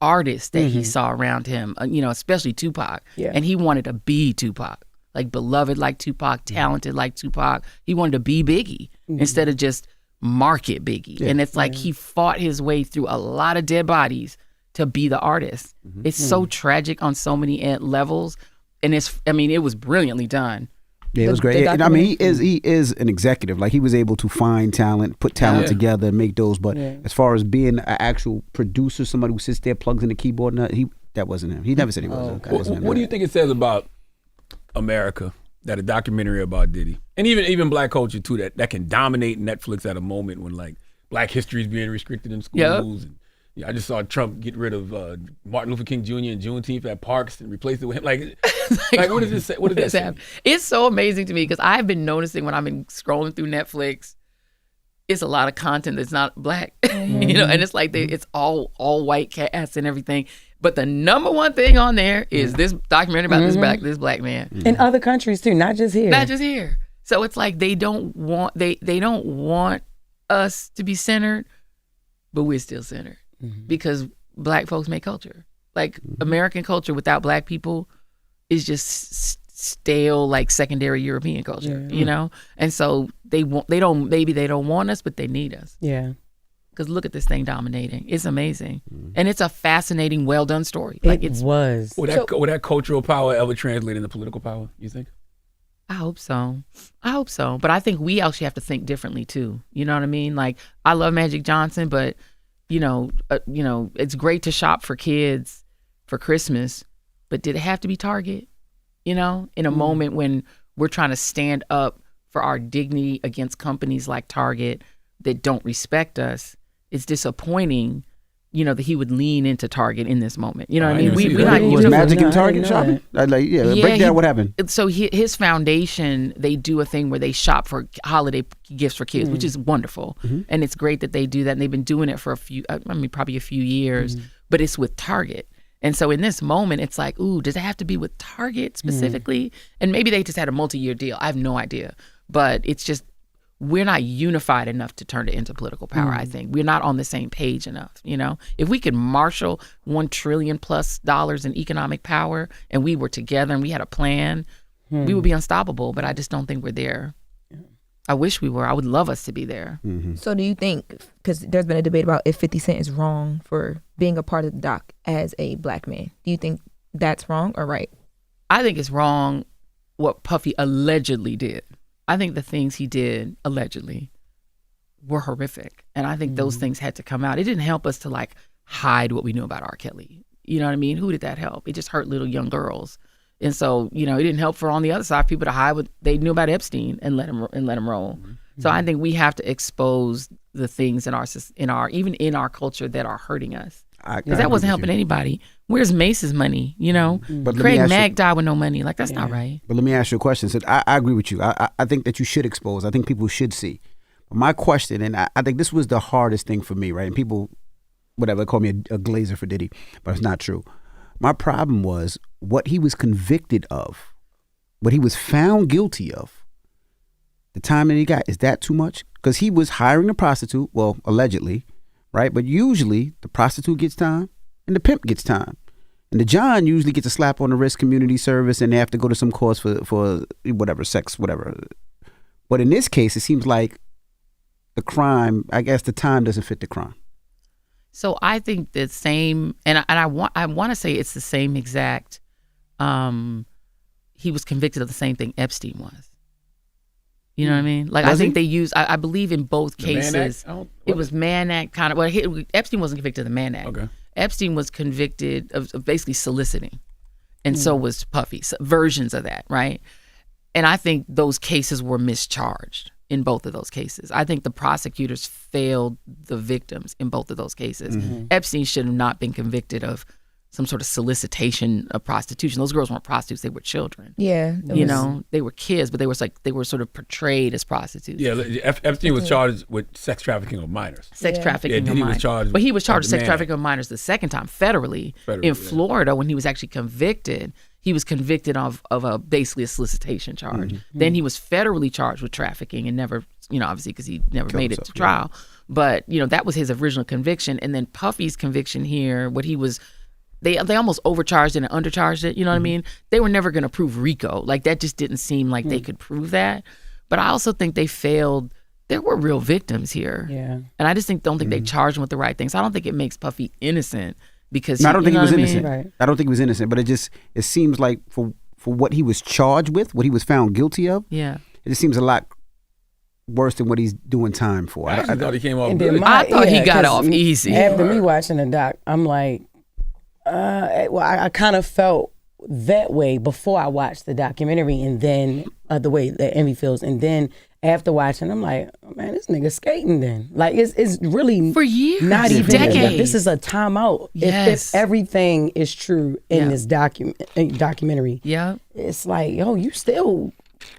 artists that he saw around him, especially Tupac. Yeah. And he wanted to be Tupac, like beloved like Tupac, talented like Tupac. He wanted to be Biggie instead of just market Biggie. Yeah. And it's like he fought his way through a lot of dead bodies to be the artist. It's so tragic on so many levels. And it was brilliantly done. Yeah, it was great. And I mean, he is an executive. Like, he was able to find talent, put talent together, and make those. But as far as being an actual producer, somebody who sits there, plugs in the keyboard, that wasn't him. He never said he wasn't. What do you think it says about America that a documentary about Diddy, and even black culture too, that can dominate Netflix at a moment when like black history is being restricted in schools? And, I just saw Trump get rid of Martin Luther King Jr. and Juneteenth at parks and replace it with him. Like what does this say? What does that say? It's so amazing to me because I've been noticing when I've been scrolling through Netflix, it's a lot of content that's not black, and it's like it's all white cast and everything. But the number one thing on there is this documentary about this black man in other countries too, not just here. Not just here. So it's like they don't want us to be centered, but we're still centered. Because black folks make culture. Like American culture without black people is just stale, like secondary European culture, And so they don't want us, but they need us. Yeah. Because look at this thing dominating. It's amazing, and it's a fascinating, well done story. Like it was. Would that cultural power ever translate into political power? You think? I hope so. But I think we actually have to think differently too. You know what I mean? Like, I love Magic Johnson, but it's great to shop for kids for Christmas, but did it have to be Target? In a moment when we're trying to stand up for our dignity against companies like Target that don't respect us, it's disappointing, that he would lean into Target in this moment. You know what I mean? We're not was Magic in Target shopping? Break down what happened. So his foundation, they do a thing where they shop for holiday gifts for kids, which is wonderful. And it's great that they do that. And they've been doing it for probably a few years, but it's with Target. And so in this moment, it's like, ooh, does it have to be with Target specifically? And maybe they just had a multi-year deal. I have no idea. But it's just, we're not unified enough to turn it into political power, I think. We're not on the same page enough, If we could marshal $1 trillion+ in economic power and we were together and we had a plan, we would be unstoppable, but I just don't think we're there. I wish we were. I would love us to be there. So do you think, because there's been a debate about if 50 Cent is wrong for being a part of the doc as a black man, do you think that's wrong or right? I think it's wrong what Puffy allegedly did. I think the things he did allegedly were horrific. And I think those things had to come out. It didn't help us to like hide what we knew about R. Kelly. You know what I mean? Who did that help? It just hurt little young girls. And so, it didn't help for on the other side people to hide what they knew about Epstein and let him roll. So I think we have to expose the things in our culture that are hurting us. Because that wasn't helping anybody. Where's Mace's money? But Craig Mack died with no money. Like, that's not right. But let me ask you a question. So I agree with you. I think that you should expose. I think people should see. But my question, and I think this was the hardest thing for me, right? And people, whatever, call me a glazer for Diddy, but it's not true. My problem was what he was convicted of, what he was found guilty of. The time that he got, is that too much? Because he was hiring a prostitute, well, allegedly, right? But usually the prostitute gets time and the pimp gets time. And the John usually gets a slap on the wrist, community service, and they have to go to some course for whatever, sex, whatever. But in this case, it seems like the crime, I guess the time doesn't fit the crime. So I think the same, and I want to say it's the same exact. He was convicted of the same thing Epstein was. You know what I mean? Like I think they used. I believe in both cases. It was Mann Act kind of. Well, Epstein wasn't convicted of the Mann Act. Okay. Epstein was convicted of basically soliciting, and so was Puffy. So versions of that, right? And I think those cases were mischarged in both of those cases. I think the prosecutors failed the victims in both of those cases. Epstein should have not been convicted of some sort of solicitation of prostitution. Those girls weren't prostitutes; they were children. Yeah, you know, they were kids, but they were sort of portrayed as prostitutes. Yeah, Epstein was charged with sex trafficking of minors. Sex trafficking of Diddy minors. was charged, but he was charged with sex Mann trafficking of minors the second time federally in Florida when he was actually convicted. He was convicted of basically a solicitation charge. Then he was federally charged with trafficking and never, obviously because he never made it to trial. But that was his original conviction, and then Puffy's conviction here, what he was. They almost overcharged it and undercharged it. You know what I mean? They were never going to prove RICO. Like that just didn't seem like they could prove that. But I also think they failed. There were real victims here. Yeah. And I just don't think they charged him with the right things. I don't think it makes Puffy innocent because I don't think he was innocent. Right. I don't think he was innocent. But it seems like for what he was charged with, what he was found guilty of. Yeah. It just seems a lot worse than what he's doing time for. I thought he came off good. I thought he got off easy. After me watching the doc, I'm like. I kind of felt that way before I watched the documentary, and then the way that Envy feels, and then after watching, I'm like, oh, man, this nigga skating. Then like it's really for years, not even decades. This is a timeout. Yes. If everything is true in this documentary, it's like, yo, you still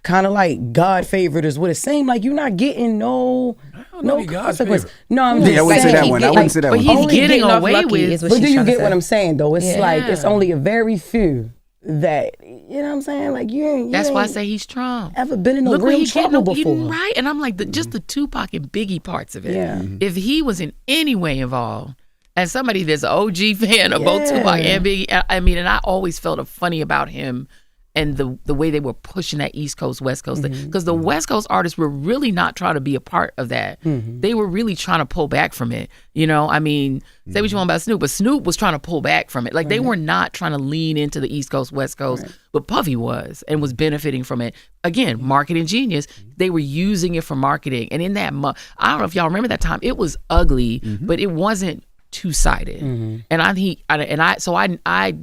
kind of like God favored is what it seemed like. You're not getting no consequence. No, I'm just I wouldn't say that one. I wouldn't say that but one. He's getting away with. But do you get what I'm saying though? It's like it's only a very few that you know what I'm saying. Like you ain't. That's why I say he's Trump. Ever been in real trouble before? Right, and I'm like just the Tupac and Biggie parts of it. Yeah. If he was in any way involved, as somebody that's an OG fan of both Tupac and Biggie, I mean, and I always felt funny about him. And the way they were pushing that East Coast, West Coast thing. Because the West Coast artists were really not trying to be a part of that. They were really trying to pull back from it. I mean, say what you want about Snoop, but Snoop was trying to pull back from it. Like they were not trying to lean into the East Coast, West Coast, but Puffy was and was benefiting from it. Again, marketing genius. They were using it for marketing. And in that I don't know if y'all remember that time, it was ugly, but it wasn't two-sided. And I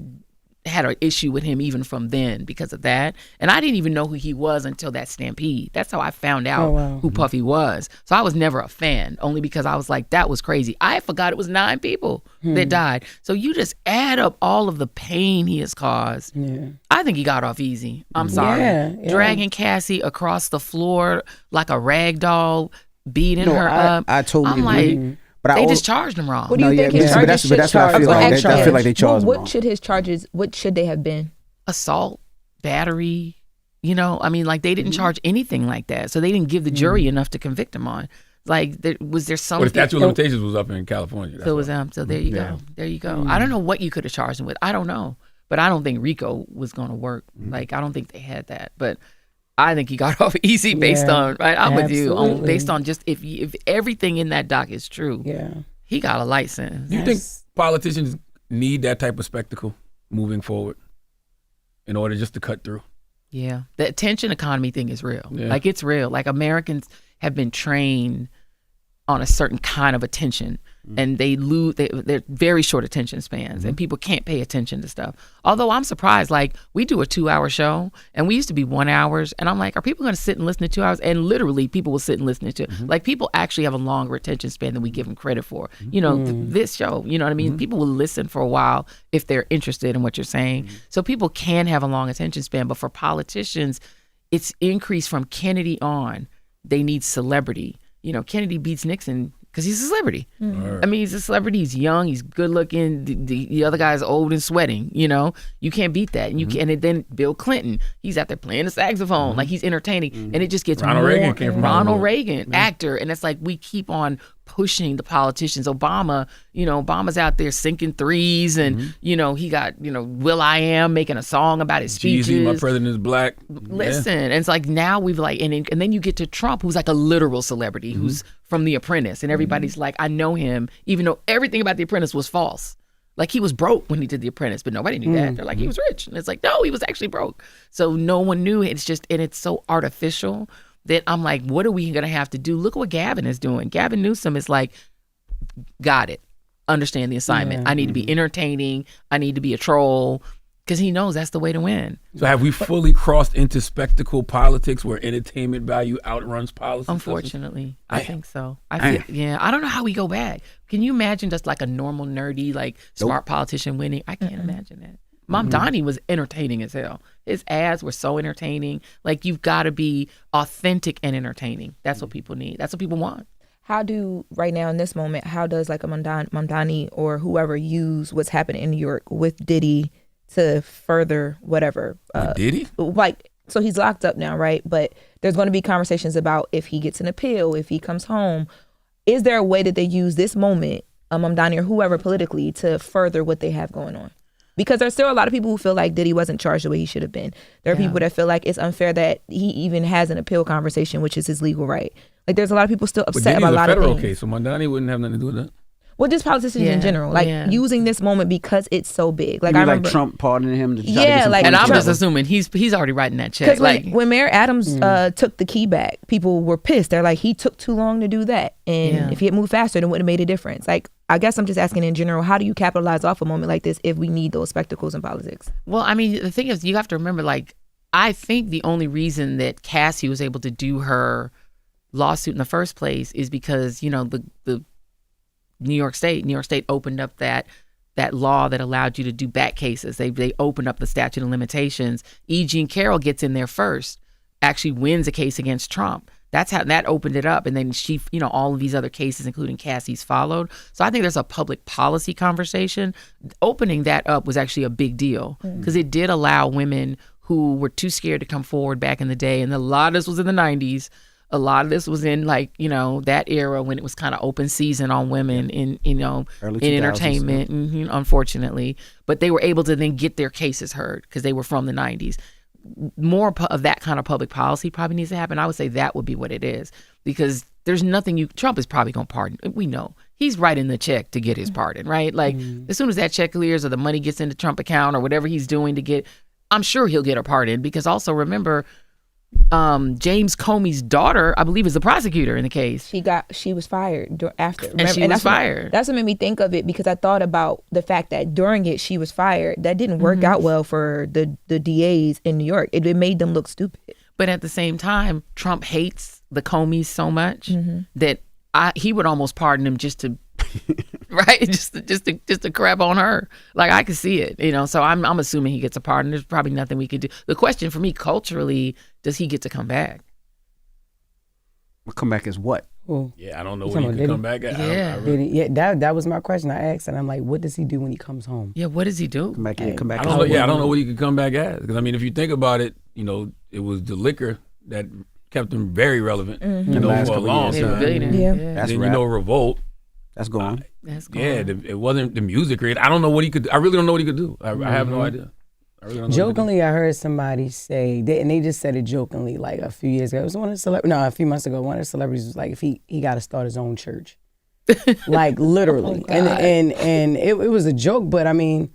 had an issue with him even from then because of that. And I didn't even know who he was until that stampede. That's how I found out who Puffy was. So I was never a fan, only because I was like, that was crazy. I forgot it was 9 people that died. So you just add up all of the pain he has caused. Yeah. I think he got off easy. I'm sorry. Yeah. Dragging Cassie across the floor like a rag doll, beating her up. I totally agree. Like, but they just charged him wrong. What do you think his charges should charge? I feel like they charged him wrong. What should his charges? What should they have been? Assault, battery. I mean, like they didn't charge anything like that, so they didn't give the jury enough to convict him on. Like, was there something? Well, the statute of limitations was up in California. So it was So there you go. There you go. I don't know what you could have charged him with. I don't know, but I don't think RICO was going to work. Like, I don't think they had that, but. I think he got off easy based on I'm with you based on just if everything in that doc is true. Yeah, he got a license. Do you think politicians need that type of spectacle moving forward in order just to cut through? Yeah, the attention economy thing is real. Yeah. Like it's real. Like Americans have been trained on a certain kind of attention. And they're very short attention spans, and people can't pay attention to stuff. Although I'm surprised, like we do a 2-hour show, and we used to be 1 hour, and I'm like, are people going to sit and listen to 2 hours? And literally, people will sit and listen to. Like people actually have a longer attention span than we give them credit for. This show, you know what I mean? People will listen for a while if they're interested in what you're saying. So people can have a long attention span, but for politicians, it's increased from Kennedy on. They need celebrity. Kennedy beats Nixon. Because he's a celebrity. I mean, he's a celebrity. He's young. He's good looking. The other guy's old and sweating. You can't beat that. And and then Bill Clinton, he's out there playing the saxophone, like he's entertaining, and it just gets Ronald Reagan came from Ronald Reagan, actor, and it's like we keep on pushing the politicians. Obama's out there sinking threes, and he got Will.i.am making a song about his speeches. Jeezy, my president is black. Listen, and it's like now we've and then you get to Trump, who's like a literal celebrity, who's from The Apprentice, and everybody's like, I know him, even though everything about The Apprentice was false. Like, he was broke when he did The Apprentice, but nobody knew that. They're like, he was rich, and it's like, no, he was actually broke. So no one knew. It's just, and it's so artificial that I'm like, what are we gonna have to do? Look at what Gavin is doing. Gavin Newsom is like, got it, understand the assignment. I need to be entertaining. I need to be a troll, because he knows that's the way to win. So have we fully crossed into spectacle politics where entertainment value outruns policy? Unfortunately, I think so. I don't know how we go back. Can you imagine just like a normal nerdy, like smart politician winning? I can't imagine that. Mom Donnie was entertaining as hell. His ads were so entertaining. Like, you've got to be authentic and entertaining. That's what people need. That's what people want. How do, right now in this moment, how does like a Mamdani or whoever use what's happening in New York with Diddy to further whatever? Diddy? Like, so he's locked up now, right? But there's going to be conversations about if he gets an appeal, if he comes home. Is there a way that they use this moment, Mamdani or whoever politically, to further what they have going on? Because there's still a lot of people who feel like Diddy wasn't charged the way he should have been. There are people that feel like it's unfair that he even has an appeal conversation, which is his legal right. Like, there's a lot of people still upset about a lot of things. But Diddy's a federal case, so Mamdani wouldn't have nothing to do with that. Well, just politicians in general, like using this moment because it's so big. Like, I remember Trump pardoning him. To try to yeah, get some like, and I'm Trump, just assuming he's already writing that check. because Like, when Mayor Adams took the key back, people were pissed. They're like, he took too long to do that, and if he had moved faster, then it would have made a difference. Like, I guess I'm just asking in general, how do you capitalize off a moment like this if we need those spectacles in politics? well, I mean, the thing is, you have to remember, like, I think the only reason that Cassie was able to do her lawsuit in the first place is because, the New York State opened up that law that allowed you to do back cases. They opened up the statute of limitations. E. Jean Carroll gets in there first, actually wins a case against Trump. That's how that opened it up. And then she, all of these other cases, including Cassie's, followed. So I think there's a public policy conversation. Opening that up was actually a big deal because it did allow women who were too scared to come forward back in the day. And a lot of this was in the 90s. A lot of this was in that era when it was kind of open season on women in entertainment, unfortunately. But they were able to then get their cases heard because they were from the 90s. More of that kind of public policy probably needs to happen. I would say that would be what it is, because there's nothing Trump is probably going to pardon. We know he's writing the check to get his pardon, right? Like, as soon as that check clears or the money gets into Trump account or whatever he's doing to get, I'm sure he'll get a pardon, because also remember, James Comey's daughter, I believe, is the prosecutor in the case. She was fired after. And she was fired. That's what made me think of it, because I thought about the fact that during it she was fired. That didn't work out well for the DAs in New York. It made them look stupid. But at the same time, Trump hates the Comeys so much that he would almost pardon him just to right, just to crap on her. Like, I could see it, So I'm assuming he gets a pardon. There's probably nothing we could do. The question for me, culturally, does he get to come back? Come back as what? Well, Yeah, I don't know what he could come back at. Yeah. That was my question. I asked, and I'm like, what does he do when he comes home? Yeah, what does he do? Come back. Come back. I don't know. Yeah, I don't know what he could come back as. Because if you think about it, it was the liquor that kept him very relevant. For a long time. That's Then rap. Revolt. That's gone. That's gone. Yeah, it wasn't the music. I don't know what he could. I really don't know what he could do. I have no idea. I really don't know Jokingly, I heard somebody say, and they just said it jokingly, like a few years ago. It was a few months ago. One of the celebrities was like, if he got to start his own church, like literally, and it was a joke, but I mean,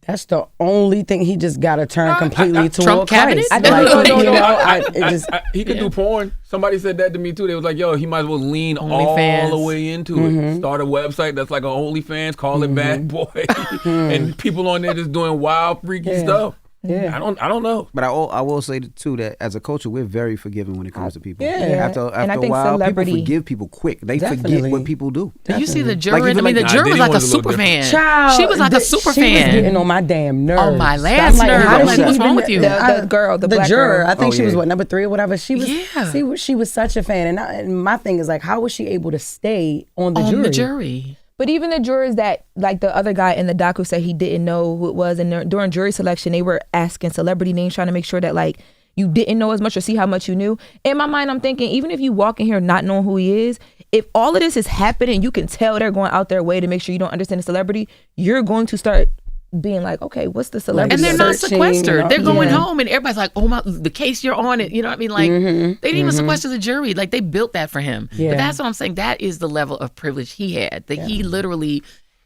that's the only thing. He just got to turn completely toward Trump cabinet? Christ. He could do porn. Somebody said that to me too. They was like, "Yo, he might as well lean OnlyFans. all the way into it. Start a website that's like an OnlyFans. Call it Bad Boy, and people on there just doing wild, freaky stuff. Yeah. I don't know. But I will say too that as a culture, we're very forgiving when it comes to people. Yeah. After And I a think while, celebrity- people forgive people quick. They Definitely. forget what people do. You see the jury? Like, The jury was Diddy like a was a super little fan. Child, She was like a super she fan. was getting on my damn nerves. On my last I'm like, nerve. how I'm did like, she what's even- wrong with you? The girl, the black juror. girl. I think she was yeah. number 3 or whatever. She was. Yeah. She was such a fan, and my thing is like, how was she able to stay on the jury? The jury. But even the jurors that, like the other guy in the doc who said he didn't know who it was, and during jury selection, they were asking celebrity names, trying to make sure that like you didn't know as much or see how much you knew. In my mind, I'm thinking, even if you walk in here not knowing who he is, if all of this is happening, you can tell they're going out their way to make sure you don't understand the celebrity, you're going to start being like, okay, what's the celebrity? And they're not sequestered. They're going yeah. home, and everybody's like, oh my, the case you're on it. You know what I mean? Like, they didn't even sequester the jury. Like, they built that for him. Yeah. But that's what I'm saying. That is the level of privilege he had. That he literally,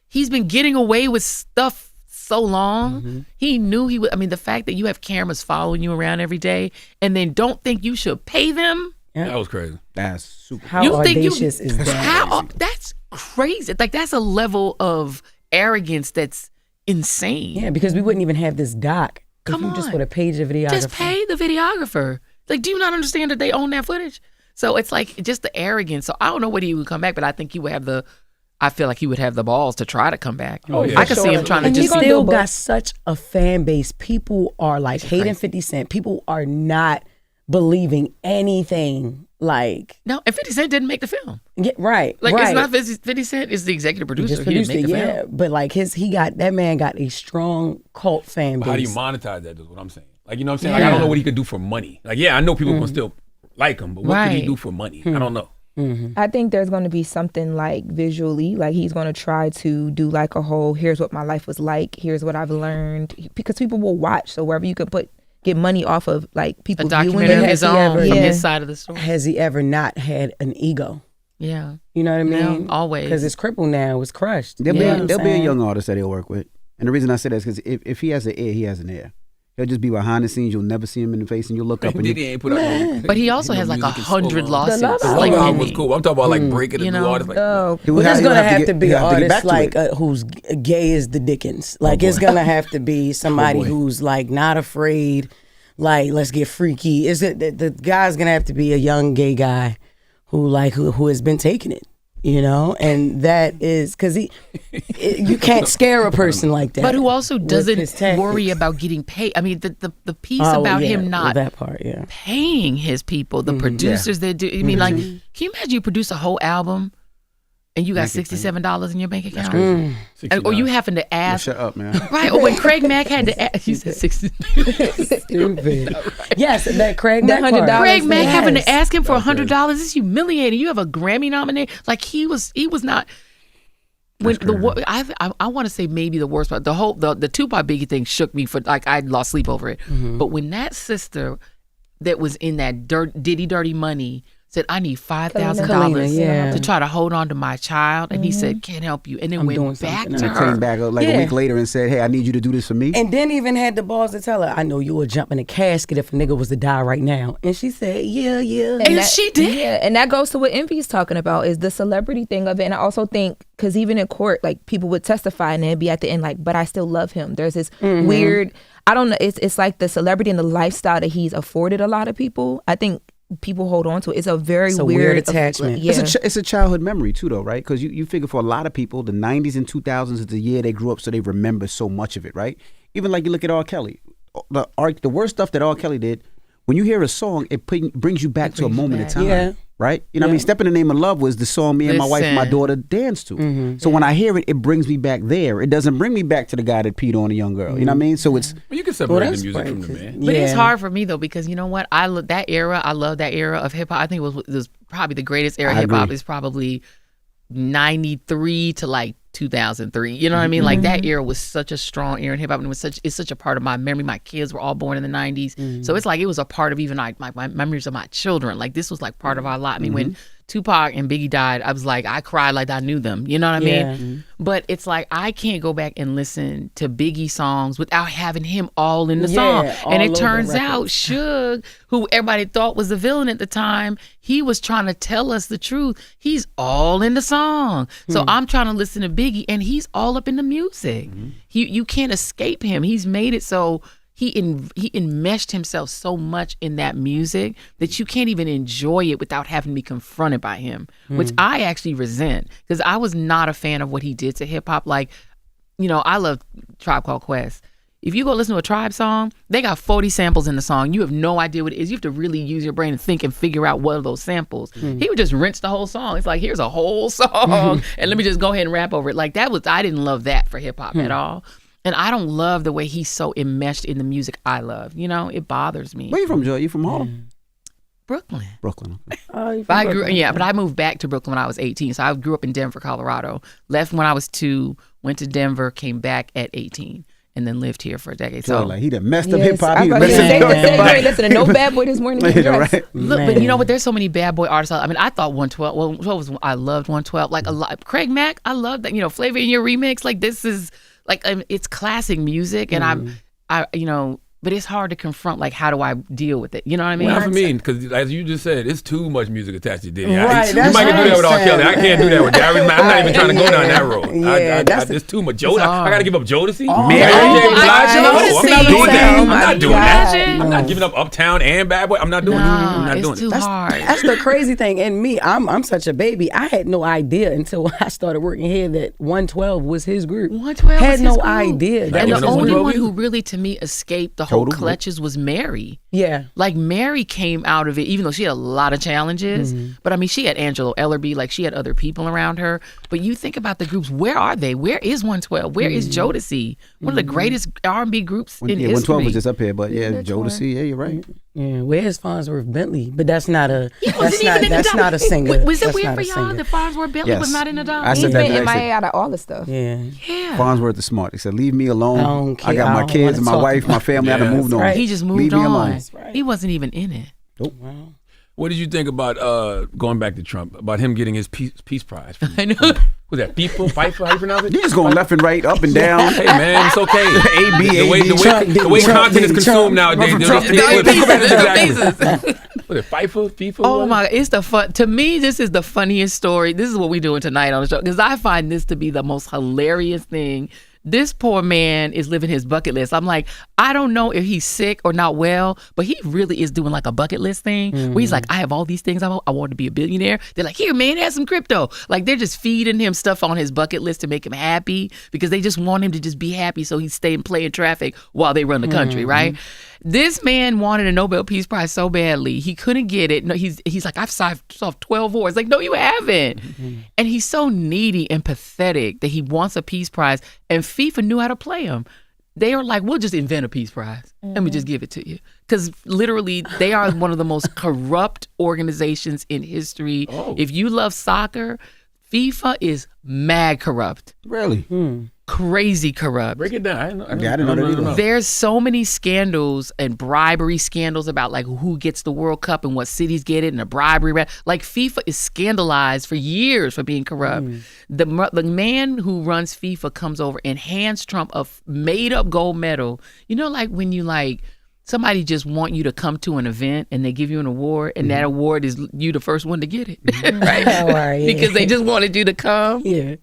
he's been getting away with stuff so long. He knew he would. I mean, the fact that you have cameras following you around every day and then don't think you should pay them. Yeah. That was crazy. That's super. How You think audacious is that? How? That's crazy. Like, that's a level of arrogance that's insane. Yeah, because we wouldn't even have this doc Come if you just on. would have paid the videographer. Just pay the videographer. Like, do you not understand that they own that footage? So it's like just the arrogance. So I don't know whether he would come back, but I think he would have I feel like he would have the balls to try to come back. Oh, yeah. I could see him trying to And he just. still got such a fan base. People are like hating 50 Cent. People are not believing anything. Like, No, and 50 Cent didn't make the film. right, Like, right. it's not 50 Cent is the executive He producer. just He didn't produced make it, the yeah. film. But like that man got a strong cult fan But base. how do you monetize that is what I'm saying. Like, you know what I'm saying? Like, I don't know what he could do for money. Like, yeah, I know people can still like him, but what could he Right. do for money? I don't know. I think there's going to be something like visually, like he's going to try to do like a whole, here's what my life was like, here's what I've learned, because people will watch. So wherever you can get money off of like A people viewing documentary of it. his own from Yeah. his side of the story. Has he ever not had an ego? Yeah. You know what I No, mean? always. Because it's crippled now. It's crushed. There'll You know what be I'm there'll be a saying? young artist that he'll work with, and the reason I say that is because if he has an ear, he has an ear. He'll just be behind the scenes. You'll never see him in the face, and you'll look up and Diddy ain't put out no, But he also no has like music in so 100 long. lawsuits. The Love The Like, Love album Diddy. was cool. I'm talking about like breaking the You new know? artist. Like, Oh, He'll Well, there's he'll gonna have to be he'll an have to get artist back to like it. who's gay as the Dickens. Like it's gonna have to be somebody boy. who's like not afraid. Like let's get freaky. Is it the guy's gonna have to be a young gay guy who has been taking it, you know? And that is because you can't scare a person like that. But who also with doesn't his tactics. worry about getting paid. I mean, the piece Oh, about yeah, him well, not that part, yeah. paying his people, the producers that do. I mean, like, can you imagine you produce a whole album and you got $67 in your bank account? And, or you happen to ask. Shut up, man. Right, or when Craig Mack had to ask, you said 60. Stupid. Yes, that Craig The Mack part. $100 Craig Mack having Yes. to ask him for $100 is humiliating. You have a Grammy nomination. Like he was not. When I want to say maybe the worst part, the Tupac Biggie thing shook me for like I lost sleep over it. But when that sister that was in that Diddy Dirty Money said, I need $5,000 Kalina, yeah. to try to hold on to my child, and he said, can't help you, and then I'm doing went back something to else. her. Came back like Yeah. a week later and said, "Hey, I need you to do this for me." And then even had the balls to tell her, I know you would jump in a casket if a nigga was to die right now. And she said, yeah. And she did. Yeah, and that goes to what Envy's talking about is the celebrity thing of it. And I also think because even in court, like people would testify and then be at the end like, but I still love him. There's this weird, I don't know, it's like the celebrity and the lifestyle that he's afforded a lot of people. I think people hold on to it. It's a very weird attachment. Yeah. It's a childhood memory too, though, right? Because you figure for a lot of people, the 90s and 2000s is the year they grew up, so they remember so much of it, right? Even like you look at R. Kelly, the worst stuff that R. Kelly did. When you hear a song, it brings you back to a moment in time, Yeah. right? You know what I mean? Step in the Name of Love was the song me and my wife and my Listen. daughter danced to. So when I hear it, it brings me back there. It doesn't bring me back to the guy that peed on a young girl. You know what I mean? So it's Well, you can separate the that's music right, from the 'cause- man. But it's Yeah. hard for me though because you know what I love that era of hip hop. I think it was probably the greatest era of I hip hop agree. is probably 93 to like 2003. You know what I mean? Like that era was such a strong era in hip hop, and it's such a part of my memory. My kids were all born in the 90s, so it's like it was a part of even like my memories of my children. Like this was like part of our lot. I mean, when Tupac and Biggie died, I was like, I cried like I knew them. You know what I mean? But it's like I can't go back and listen to Biggie songs without having him all in the song. all And over it the turns records. out Suge, who everybody thought was the villain at the time, he was trying to tell us the truth. He's all in the song. So I'm trying to listen to Biggie, and he's all up in the music. You can't escape him. He's made it so he enmeshed himself so much in that music that you can't even enjoy it without having to be confronted by him, which I actually resent because I was not a fan of what he did to hip hop. Like, you know, I love Tribe Called Quest. If you go listen to a Tribe song, they got 40 samples in the song. You have no idea what it is. You have to really use your brain and think and figure out what are those samples. He would just rinse the whole song. It's like, here's a whole song and let me just go ahead and rap over it. Like I didn't love that for hip hop at all. And I don't love the way he's so enmeshed in the music I love. You know, it bothers me. Where you from, Joy? You from Harlem? Brooklyn. Brooklyn. Okay. But I moved back to Brooklyn when I was 18. So I grew up in Denver, Colorado. Left when I was 2, went to Denver, came back at 18, and then lived here for a decade. So like he done messed up Yes, hip hop. I He was done about to messed say, up you ain't listen to no Bad Boy this morning. Yeah, right. Look, but you know what? There's so many bad boy artists. I mean, I thought 112. Well, 112 was, I loved 112. Like a lot. Craig Mack, I love that. You know, Flavor in Your remix. Like this is like it's classic music, and but it's hard to confront. Like, how do I deal with it? You know what I mean? Well, not for me, because as you just said, it's too much music attached to Diddy. Right, You that's might can do that with R. Kelly. I can't do that with Gary. I'm not even trying to go down that road. Yeah, It's too much. I got to give up Jodeci. Oh, Mary J. Blige. No, I'm not doing that. Oh I'm my not doing God. that. I'm not giving up Uptown and Bad Boy. I'm not doing it. I'm not doing it's too it. hard. That's the crazy thing. And me, I'm such a baby. I had no idea until I started working here that 112 was his group. 112 had was no his group. idea. Like, That And was the was his only group. one who really, to me, escaped the whole Total. clutches was Mary. Yeah. Like Mary came out of it, even though she had a lot of challenges. But I mean, she had Angelo Ellerby, like she had other people around her. But you think about the groups, where are they? Where is 112? Where is Jodeci? One of the greatest R&B groups in history. 112 was just up here, but yeah, Jodeci. Yeah, you're right. Yeah. Where's Farnsworth Bentley? But that's not a Wasn't that's not a singer. Was it That's weird not for a y'all singer. that Farnsworth Bentley Yes. was not in the dog? I He's said that been today. MIA out of all the stuff. Yeah. Yeah. Farnsworth is smart. He said, "Leave me alone. I don't care. I got I my don't kids wanna and my talk wife, my family. I done Yeah, moved that's on. right. He just moved Leave me on. alone." right. He wasn't even in it. Wow. What did you think about going back to Trump, about him getting his peace prize? I know. Was that Pfeiffer? How you pronounce it? You just going left and right, up and down. Hey man, it's okay. A, B, A, B. The way content is consumed nowadays. Trump. Was it Pfeiffer? Oh my! It's the fun. To me, this is the funniest story. This is what we're doing tonight on the show because I find this to be the most hilarious thing. This poor man is living his bucket list. I'm like, I don't know if he's sick or not well, but he really is doing like a bucket list thing where he's like, I have all these things I want to be a billionaire. They're like, here, man, have some crypto. Like they're just feeding him stuff on his bucket list to make him happy because they just want him to just be happy so he stay and play in traffic while they run the country, right? This man wanted a Nobel Peace Prize so badly he couldn't get it. No, he's like, I've solved 12 wars. Like, no, you haven't. And he's so needy and pathetic that he wants a peace prize. And FIFA knew how to play him. They are like, we'll just invent a peace prize. Let me just give it to you. Because literally, they are one of the most corrupt organizations in history. Oh. If you love soccer, FIFA is mad corrupt. Really? Crazy corrupt. Break it down. I didn't know that either. There's so many scandals and bribery scandals about like who gets the World Cup and what cities get it and the bribery. Like FIFA is scandalized for years for being corrupt. The man who runs FIFA comes over and hands Trump a made up gold medal. You know, like when you like somebody just want you to come to an event and they give you an award and that award is you the first one to get it, right? Right, yeah. Because they just wanted you to come. Yeah.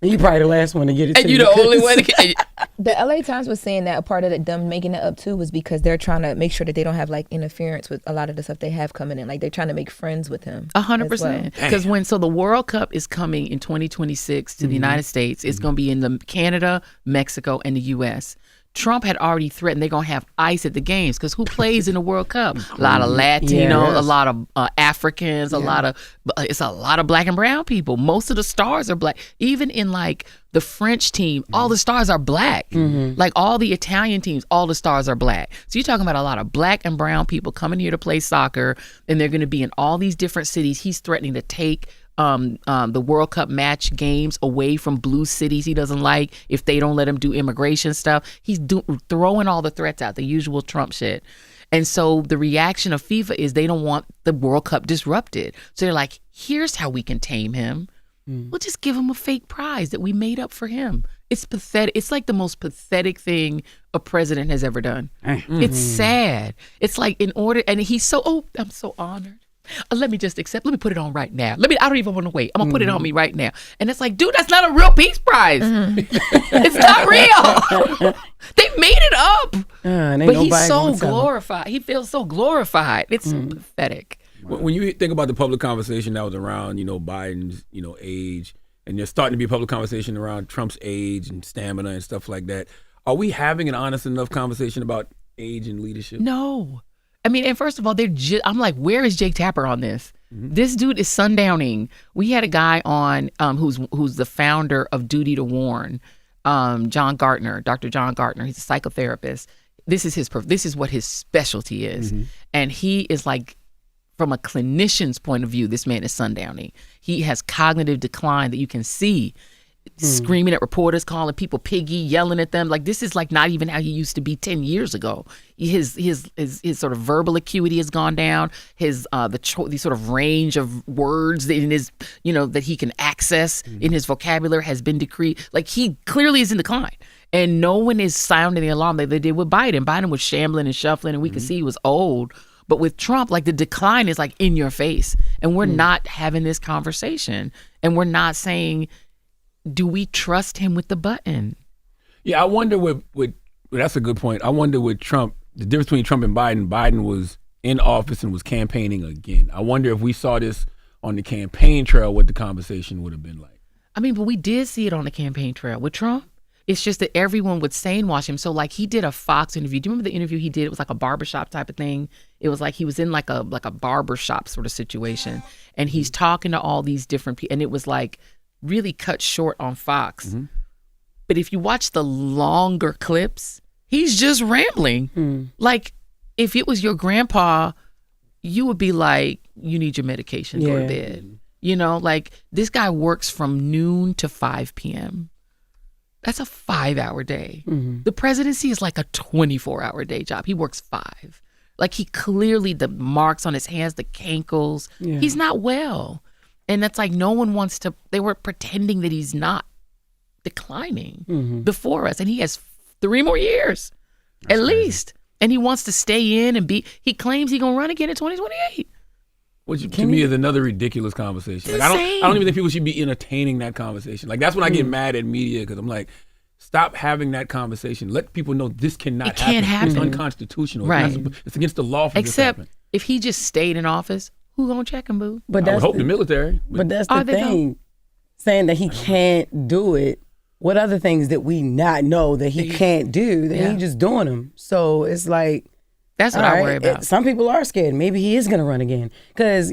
And you probably the last one to get it. And too, you the because- only one to get it. The LA Times was saying that a part of them making it up too was because they're trying to make sure that they don't have like interference with a lot of the stuff they have coming in. Like they're trying to make friends with him. 100%. Because the World Cup is coming in 2026 to the United States, it's going to be in the Canada, Mexico, and the U.S. Trump had already threatened they're going to have ICE at the games because who plays in the World Cup? A lot of Latinos, a lot of Africans, it's a lot of black and brown people. Most of the stars are black. Even in like the French team, all the stars are black. Like all the Italian teams, all the stars are black. So you're talking about a lot of black and brown people coming here to play soccer, and they're going to be in all these different cities. He's threatening to take the World Cup match games away from blue cities he doesn't like if they don't let him do immigration stuff. He's throwing all the threats out, the usual Trump shit. And so the reaction of FIFA is they don't want the World Cup disrupted. So they're like, here's how we can tame him. We'll just give him a fake prize that we made up for him. It's pathetic. It's like the most pathetic thing a president has ever done. It's sad. It's like and he's so, I'm so honored. Let me just accept. Let me put it on right now. I don't even want to wait. I'm gonna put it on me right now. And it's like, dude, that's not a real peace prize. It's not real. They made it up. But he's so glorified. He feels so glorified. It's so pathetic. When you think about the public conversation that was around, Biden's, age, and there's starting to be a public conversation around Trump's age and stamina and stuff like that, are we having an honest enough conversation about age and leadership? No. I mean, and first of all, I'm like, where is Jake Tapper on this? This dude is sundowning. We had a guy on who's the founder of Duty to Warn. John Gardner, Dr. John Gardner. He's a psychotherapist. This is what his specialty is, and he is like, from a clinician's point of view, this man is sundowning. He has cognitive decline that you can see. Screaming at reporters, calling people piggy, yelling at them. Like, this is like not even how he used to be 10 years ago. His sort of verbal acuity has gone down. His the sort of range of words in his, that he can access in his vocabulary has been decreased. Like, he clearly is in decline. And no one is sounding the alarm like they did with Biden. Biden was shambling and shuffling, and we could see he was old. But with Trump, like, the decline is like in your face. And we're not having this conversation. And we're not saying, do we trust him with the button? Yeah, I wonder with that's a good point. I wonder with Trump, the difference between Trump and Biden was in office and was campaigning again. I wonder if we saw this on the campaign trail, what the conversation would have been like. I mean, but we did see it on the campaign trail. With Trump, it's just that everyone would wash him. So, like, he did a Fox interview. Do you remember the interview he did? It was like a barbershop type of thing. It was like he was in like a barbershop sort of situation. And he's talking to all these different people. And it was like really cut short on Fox. But if you watch the longer clips, he's just rambling. Like, if it was your grandpa, you would be like, you need your medication, go to bed. Like, this guy works from noon to 5 p.m. That's a 5-hour day. The presidency is like a 24-hour day job. He works 5. Like, he clearly, the marks on his hands, the cankles, he's not well. And that's like, no one wants to, they were pretending that he's not declining before us. And he has 3 more years, at least. And he wants to stay in and he claims he's going to run again in 2028. Which to me is another ridiculous conversation. Like, I don't even think people should be entertaining that conversation. Like, that's when I get mad at media, because I'm like, stop having that conversation. Let people know this cannot happen. Can't happen. It's unconstitutional. Right. It's against the law for this to happen. Except if he just stayed in office, who gonna check him, boo? But I would hope the military. But that's the thing. Saying that he can't do it. What other things that we not know that he can't do, that he just doing them. So it's like, that's what I worry about. Some people are scared. Maybe he is going to run again. Because,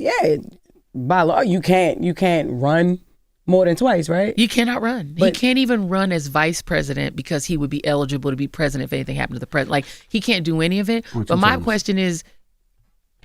by law, you can't run more than twice, right? You cannot run. He can't even run as vice president because he would be eligible to be president if anything happened to the president. Like, he can't do any of it. But my question is,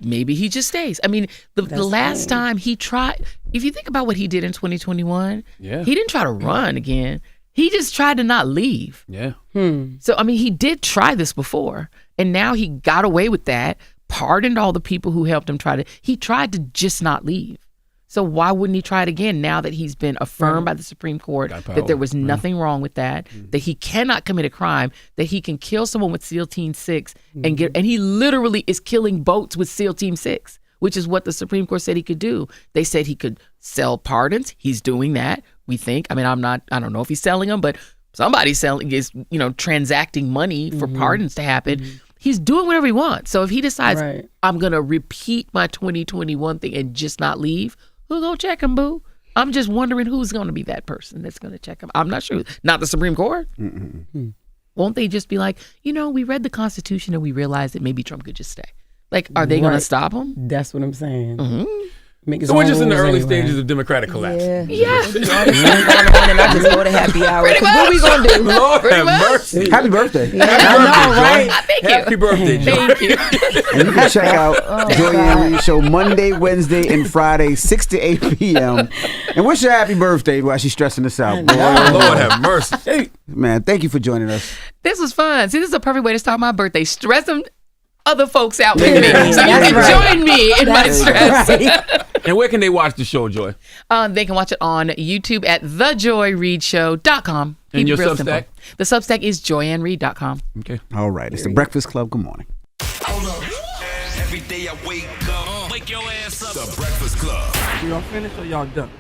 maybe he just stays. I mean, the last time he tried, if you think about what he did in 2021, he didn't try to run again. He just tried to not leave. Yeah. So, I mean, he did try this before, and now he got away with that, pardoned all the people who helped him he tried to just not leave. So why wouldn't he try it again now that he's been affirmed by the Supreme Court that there was nothing wrong with that, that he cannot commit a crime, that he can kill someone with SEAL Team 6 and he literally is killing boats with SEAL Team 6, which is what the Supreme Court said he could do. They said he could sell pardons. He's doing that, we think. I mean, I don't know if he's selling them, but somebody's transacting money for pardons to happen. He's doing whatever he wants. So if he decides, I'm going to repeat my 2021 thing and just not leave, who's going to check him, boo? I'm just wondering who's going to be that person that's going to check him. I'm not sure. Not the Supreme Court. Won't they just be like, we read the Constitution and we realized that maybe Trump could just stay? Like, are they going to stop him? That's what I'm saying. So we're just in the early stages of democratic collapse. Yeah. And I just go to happy hour. What are we going to do? Lord have mercy. Happy birthday. Happy birthday, Joy. Thank you. Happy birthday, Joy. Thank you. And you can check out Joy and Reid show Monday, Wednesday, and Friday, 6 to 8 p.m. And wish her happy birthday while she's stressing us out. Lord have mercy. Man, thank you for joining us. This was fun. See, this is a perfect way to start my birthday. Stress them other folks out with me. So you can join me in my stress. And where can they watch the show, Joy? They can watch it on YouTube at thejoyreidshow.com. And your Substack? Simple. The Substack is joyannereid.com. Okay. All right. It's the Breakfast Club. Good morning. Hold up. Every day I wake up. Wake your ass up. The Breakfast Club. Y'all finished or y'all done?